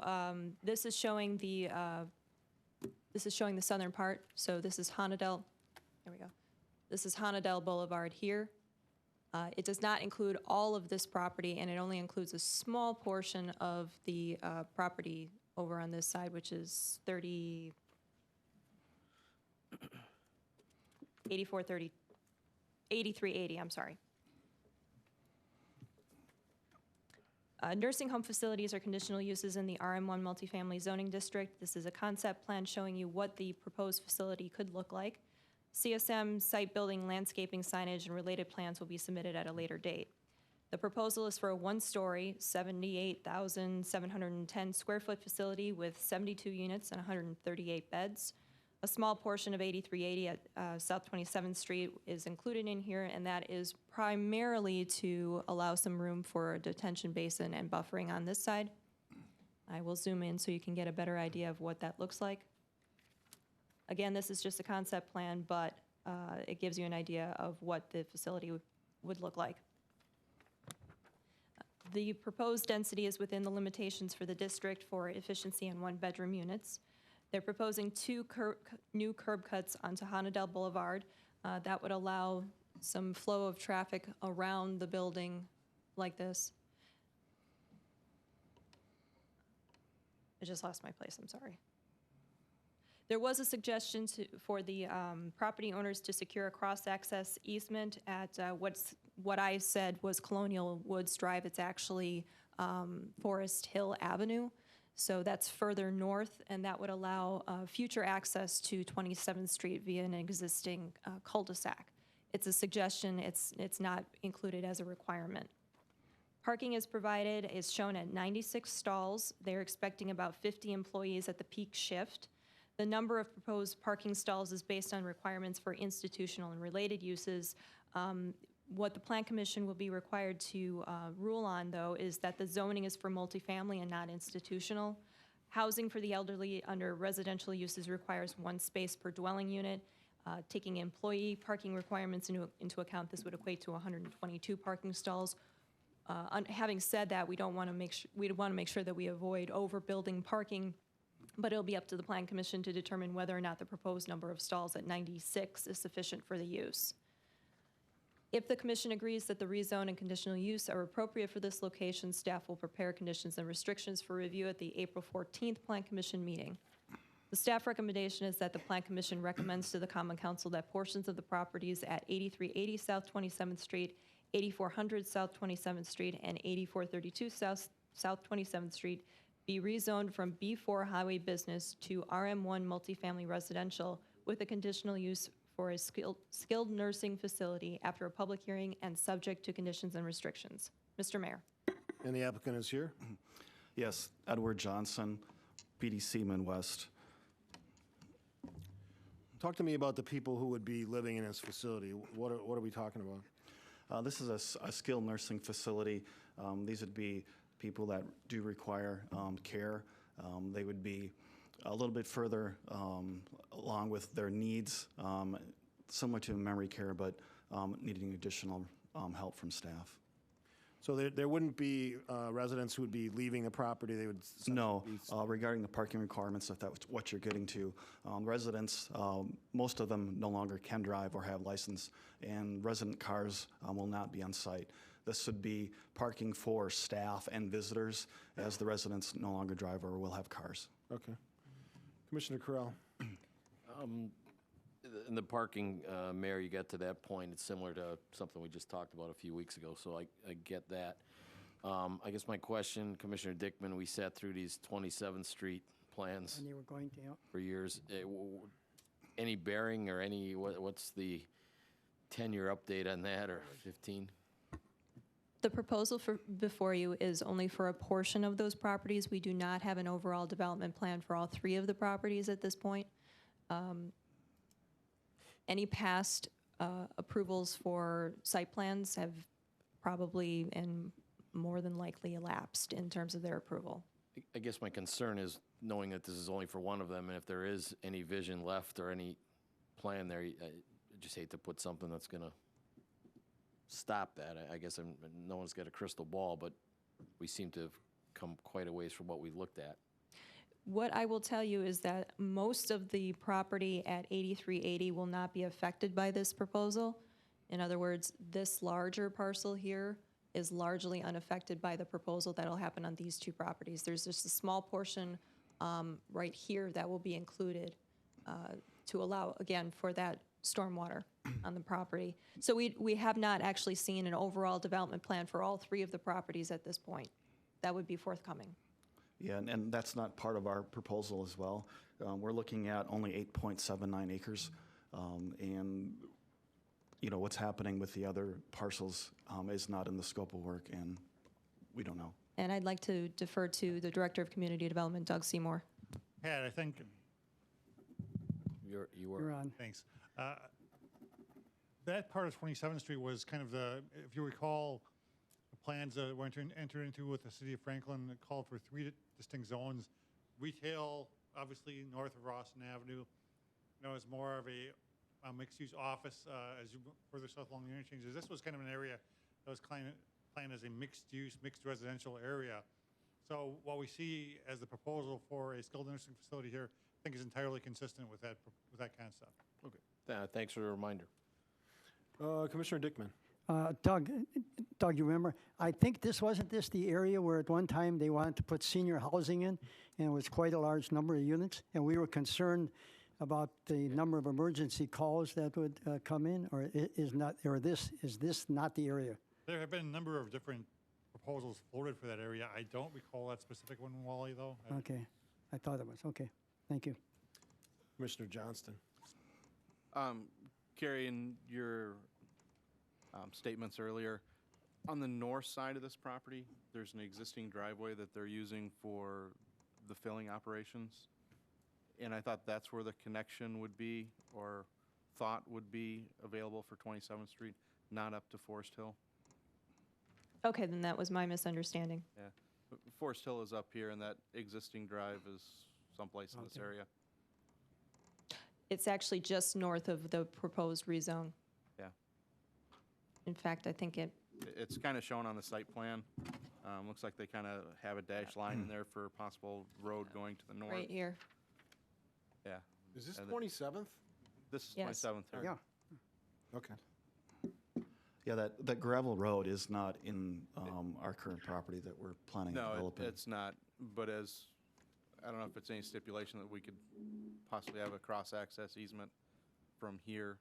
Speaker 6: this is showing the southern part. So this is Honadel. There we go. This is Honadel Boulevard here. It does not include all of this property, and it only includes a small portion of the property over on this side, which is 30, 8380, I'm sorry. Nursing home facilities are conditional uses in the RM1 multifamily zoning district. This is a concept plan showing you what the proposed facility could look like. CSM, site building, landscaping, signage, and related plans will be submitted at a later date. The proposal is for a one-story, 78,710 square foot facility with 72 units and 138 beds. A small portion of 8380 at South 27th Street is included in here, and that is primarily to allow some room for a detention basin and buffering on this side. I will zoom in so you can get a better idea of what that looks like. Again, this is just a concept plan, but it gives you an idea of what the facility would look like. The proposed density is within the limitations for the district for efficiency in one-bedroom units. They're proposing two new curb cuts onto Hanadel Boulevard. That would allow some flow of traffic around the building like this. I just lost my place, I'm sorry. There was a suggestion for the property owners to secure a cross-access easement at what I said was Colonial Woods Drive. It's actually Forest Hill Avenue. So that's further north, and that would allow future access to 27th Street via an existing cul-de-sac. It's a suggestion, it's not included as a requirement. Parking is provided, is shown at 96 stalls. They're expecting about 50 employees at the peak shift. The number of proposed parking stalls is based on requirements for institutional and related uses. What the Plan Commission will be required to rule on, though, is that the zoning is for multifamily and not institutional. Housing for the elderly under residential uses requires one space per dwelling unit. Taking employee parking requirements into account, this would equate to 122 parking stalls. Having said that, we want to make sure that we avoid overbuilding parking, but it'll be up to the Plan Commission to determine whether or not the proposed number of stalls at 96 is sufficient for the use. If the commission agrees that the rezone and conditional use are appropriate for this location, staff will prepare conditions and restrictions for review at the April 14th Plan Commission meeting. The staff recommendation is that the Plan Commission recommends to the Common Council that portions of the properties at 8380 South 27th Street, 8400 South 27th Street, and 8432 South 27th Street be rezoned from B4 Highway Business to RM1 Multifamily Residential with a conditional use for a skilled nursing facility after a public hearing and subject to conditions and restrictions. Mr. Mayor.
Speaker 1: And the applicant is here.
Speaker 21: Yes, Edward Johnson, PDC Midwest.
Speaker 1: Talk to me about the people who would be living in this facility. What are we talking about?
Speaker 21: This is a skilled nursing facility. These would be people that do require care. They would be a little bit further along with their needs, similar to memory care, but needing additional help from staff.
Speaker 1: So there wouldn't be residents who would be leaving the property? They would
Speaker 21: No. Regarding the parking requirements, if that's what you're getting to, residents, most of them no longer can drive or have license, and resident cars will not be on site. This would be parking for staff and visitors, as the residents no longer drive or will have cars.
Speaker 1: Okay. Commissioner Correll.
Speaker 3: In the parking, Mayor, you get to that point, it's similar to something we just talked about a few weeks ago, so I get that. I guess my question, Commissioner Dickman, we sat through these 27th Street plans
Speaker 10: And they were going to,
Speaker 3: for years. Any bearing or what's the 10-year update on that, or 15?
Speaker 6: The proposal before you is only for a portion of those properties. We do not have an overall development plan for all 3 of the properties at this point. Any past approvals for site plans have probably and more than likely elapsed in terms of their approval.
Speaker 3: I guess my concern is knowing that this is only for one of them, and if there is any vision left or any plan there, I just hate to put something that's going to stop that. I guess no one's got a crystal ball, but we seem to have come quite a ways from what we looked at.
Speaker 6: What I will tell you is that most of the property at 8380 will not be affected by this proposal. In other words, this larger parcel here is largely unaffected by the proposal that'll happen on these 2 properties. There's just a small portion right here that will be included. to allow, again, for that stormwater on the property. So we have not actually seen an overall development plan for all 3 of the properties at this point. That would be forthcoming.
Speaker 21: Yeah, and that's not part of our proposal as well. We're looking at only 8.79 acres. And, you know, what's happening with the other parcels is not in the scope of work, and we don't know.
Speaker 6: And I'd like to defer to the Director of Community Development, Doug Seymour.
Speaker 2: Pat, I think,
Speaker 3: You were.
Speaker 10: You're on.
Speaker 2: thanks. That part of 27th Street was kind of the, if you recall, the plans that were entered into with the city of Franklin that called for 3 distinct zones. Retail, obviously north of Rawson Avenue, is more of a mixed-use office as you go further south along the interchanges. This was kind of an area that was planned as a mixed-use, mixed residential area. So what we see as the proposal for a skilled nursing facility here, I think is entirely consistent with that concept.
Speaker 3: Okay. Thanks for the reminder.
Speaker 1: Commissioner Dickman.
Speaker 10: Doug, you remember, I think wasn't this the area where at one time they wanted to put senior housing in, and it was quite a large number of units, and we were concerned about the number of emergency calls that would come in, or is this not the area?
Speaker 2: There have been a number of different proposals floated for that area. I don't recall that specific one, Wally, though.
Speaker 10: Okay, I thought it was, okay, thank you.
Speaker 1: Commissioner Johnston.
Speaker 19: Carrie, in your statements earlier, on the north side of this property, there's an existing driveway that they're using for the filling operations. And I thought that's where the connection would be, or thought would be available for 27th Street, not up to Forest Hill.
Speaker 6: Okay, then that was my misunderstanding.
Speaker 19: Yeah. Forest Hill is up here, and that existing drive is someplace in this area.
Speaker 6: It's actually just north of the proposed rezone.
Speaker 19: Yeah.
Speaker 6: In fact, I think
Speaker 19: It's kind of shown on the site plan. Looks like they kind of have a dashed line in there for a possible road going to the north.
Speaker 6: right here.
Speaker 19: Yeah.
Speaker 1: Is this
Speaker 19: And
Speaker 1: 27th?
Speaker 19: This is
Speaker 6: Yes.
Speaker 19: 27th here.
Speaker 10: Yeah.
Speaker 1: Okay.
Speaker 21: Yeah, that gravel road is not in our current property that we're planning on
Speaker 19: No,
Speaker 21: developing.
Speaker 19: it's not, but I don't know if it's any stipulation that we could possibly have a cross-access easement from here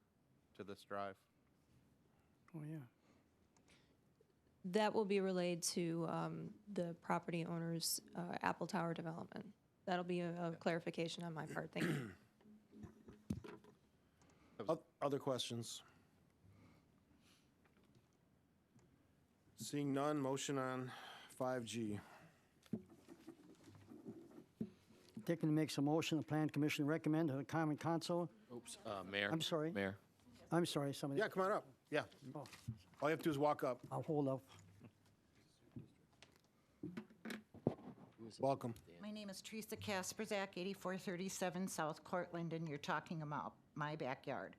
Speaker 19: to this drive.
Speaker 10: Oh, yeah.
Speaker 6: That will be relayed to the property owner's Apple Tower development. That'll be a clarification on my part, thank you.
Speaker 1: Other questions? Seeing none, motion on 5G.
Speaker 10: Dickman makes a motion, the Plan Commission recommend to the Common Council.
Speaker 3: Oops, Mayor.
Speaker 10: I'm sorry.
Speaker 3: Mayor.
Speaker 10: I'm sorry, somebody.
Speaker 1: Yeah, come on up. Yeah.
Speaker 10: Oh,
Speaker 1: All you have to do is walk up.
Speaker 10: I'll hold up.
Speaker 1: Welcome.
Speaker 22: My name is Teresa Kasperzak, 8437 South Cortland, and you're talking about my backyard.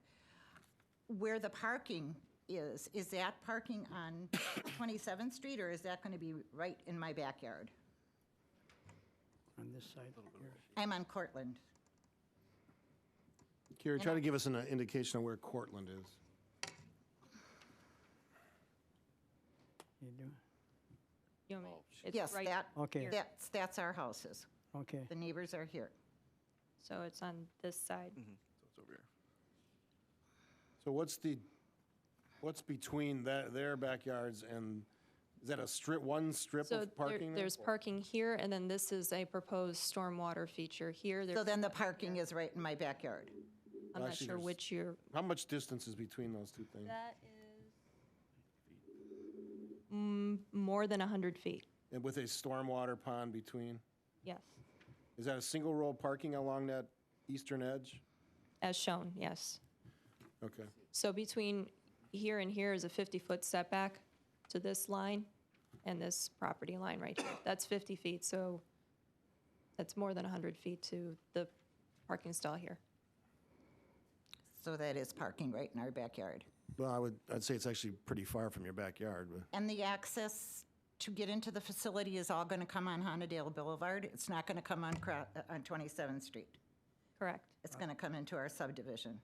Speaker 22: Where the parking is that parking on 27th Street, or is that going to be right in my backyard?
Speaker 10: On this side here.
Speaker 22: I'm on Cortland.
Speaker 1: Carrie, try to give us an indication of where Cortland is.
Speaker 10: You do?
Speaker 6: You want me- it's
Speaker 22: Yes,
Speaker 6: right
Speaker 10: Okay.
Speaker 6: here.
Speaker 22: that's our houses.
Speaker 10: Okay.
Speaker 22: The neighbors are here.
Speaker 6: So it's on this side.
Speaker 19: So it's over here.
Speaker 1: So what's between their backyards and, is that one strip
Speaker 6: So
Speaker 1: of parking? there?
Speaker 6: there's parking here, and then this is a proposed stormwater feature here.
Speaker 22: So
Speaker 6: There's-
Speaker 22: then the parking is right in my backyard.
Speaker 6: I'm not
Speaker 1: Actually,
Speaker 6: sure
Speaker 1: there's-
Speaker 6: which you're,
Speaker 1: How much distance is between those two things?
Speaker 6: that is more than 100 feet,
Speaker 1: And with a stormwater pond between?
Speaker 6: yes,
Speaker 1: Is that a single row parking along that eastern edge?
Speaker 6: as shown, yes.
Speaker 1: Okay.
Speaker 6: So between here and here is a 50-foot setback to this line and this property line right here. That's 50 feet, so that's more than 100 feet to the parking stall here.
Speaker 22: So that is parking right in our backyard.
Speaker 1: Well, I'd say it's actually pretty far from your backyard, but.
Speaker 22: And the access to get into the facility is all going to come on Honadale Boulevard? It's not going to come on 27th Street?
Speaker 6: Correct.
Speaker 22: It's going to come into our subdivision?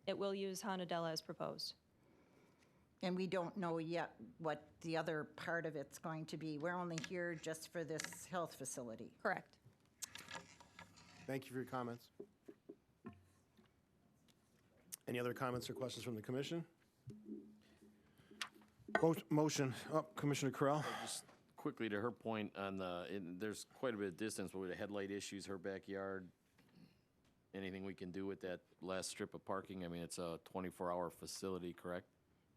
Speaker 6: It will use Honadella as proposed.
Speaker 22: And we don't know yet what the other part of it's going to be. We're only here just for this health facility.
Speaker 6: Correct.
Speaker 1: Thank you for your comments. Any other comments or questions from the commission? Motion, Commissioner Correll?
Speaker 3: Just quickly to her point on there's quite a bit of distance with the headlight issues, her backyard. Anything we can do with that last strip of parking? I mean, it's a 24-hour facility, correct?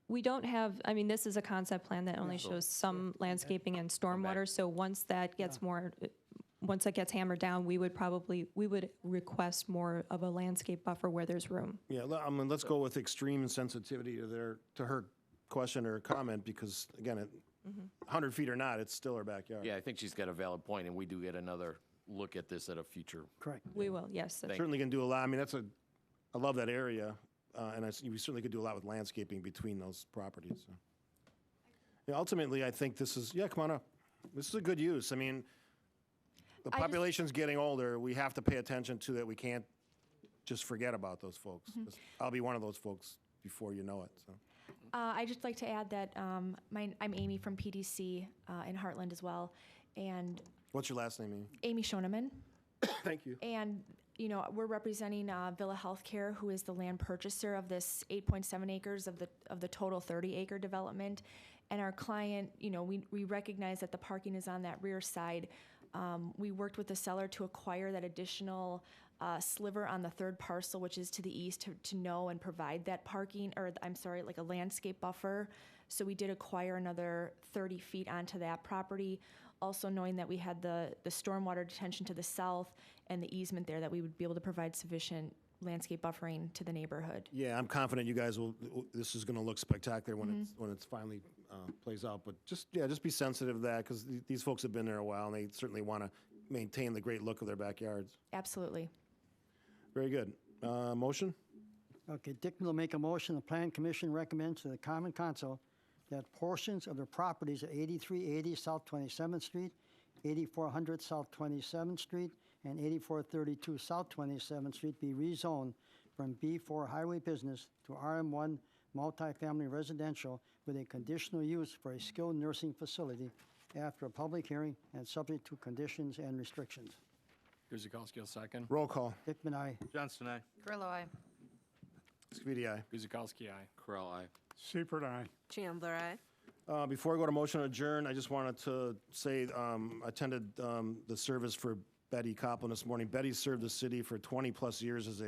Speaker 6: We don't have, I mean, this is a concept plan that only shows some landscaping and stormwater, so once that gets once that gets hammered down, we would request more of a landscape buffer where there's room.
Speaker 1: Yeah, I mean, let's go with extreme sensitivity to her question or comment, because again, 100 feet or not, it's still her backyard.
Speaker 3: Yeah, I think she's got a valid point, and we do get another look at this at a future.
Speaker 10: Correct.
Speaker 6: We will, yes.
Speaker 1: Certainly can do a lot. I mean, I love that area, and we certainly could do a lot with landscaping between those properties. So. Yeah, ultimately, I think this is, come on up. This is a good use. I mean, the population's getting older. We have to pay attention to that. We can't just forget about those folks. 'Cause I'll be one of those folks before you know it. So.
Speaker 9: I'd just like to add that I'm Amy from PDC in Heartland as well. And
Speaker 1: What's your last name, Amy?
Speaker 9: Amy Schoeneman.
Speaker 1: Thank you.
Speaker 9: And, we're representing Villa Healthcare, who is the land purchaser of this 8.7 acres of the total 30-acre development. And our client, we recognize that the parking is on that rear side. We worked with the seller to acquire that additional sliver on the third parcel, which is to the east, to know and provide that parking, or like a landscape buffer. So we did acquire another 30 feet onto that property, also knowing that we had the stormwater detention to the south and the easement there, that we would be able to provide sufficient landscape buffering to the neighborhood.
Speaker 1: Yeah, I'm confident you guys this is going to look spectacular when it's finally plays out. But just be sensitive to that, because these folks have been there a while, and they certainly want to maintain the great look of their backyards.
Speaker 9: Absolutely.
Speaker 1: Very good. Motion?
Speaker 10: Okay, Dickman will make a motion. The Plan Commission recommends to the Common Council that portions of the properties at 8380 South 27th Street, 8400 South 27th Street, and 8432 South 27th Street be rezoned from B4 Highway Business to RM1 Multifamily Residential with a conditional use for a skilled nursing facility after a public hearing and subject to conditions and restrictions.
Speaker 11: Guzikowski, second.
Speaker 1: Roll call.
Speaker 10: Dickman, aye.
Speaker 19: Johnston, aye.
Speaker 22: Grillo, aye.
Speaker 1: Scavidi, aye.
Speaker 11: Guzikowski, aye.
Speaker 3: Corral, aye.
Speaker 5: Seifert, aye.
Speaker 4: Chandler, aye.
Speaker 1: Before I go to motion to adjourn, I just wanted to say I attended the service for Betty Copeland this morning. Betty served the city for 20-plus years as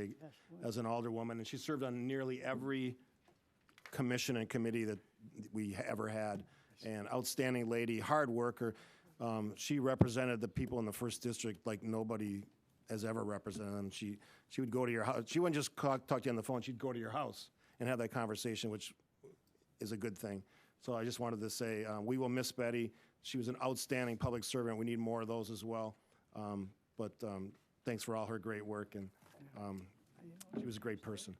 Speaker 1: an alderwoman, and she served on nearly every commission and committee that we ever had. And outstanding lady, hard worker. She represented the people in the first district like nobody has ever represented them. She would go to your house. She wouldn't just talk to you on the phone. She'd go to your house and have that conversation, which is a good thing. So I just wanted to say we will miss Betty. She was an outstanding public servant. We need more of those as well. But thanks for all her great work, and she was a great person.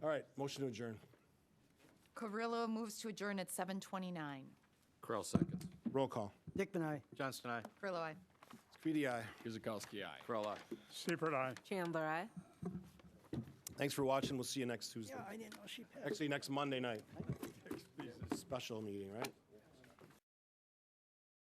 Speaker 1: All right, motion to adjourn.
Speaker 22: Carrillo moves to adjourn at 7:29.
Speaker 3: Corral, seconds.
Speaker 1: Roll call.
Speaker 10: Dickman, aye.
Speaker 19: Johnston, aye.
Speaker 22: Grillo, aye.
Speaker 1: Scavidi, aye.
Speaker 11: Guzikowski, aye.
Speaker 3: Corral, aye.
Speaker 5: Seifert, aye.
Speaker 4: Chandler, aye.
Speaker 1: Thanks for watching. We'll see you next Tuesday.
Speaker 10: I didn't know she passed.
Speaker 1: Actually, next Monday night. Special meeting, right?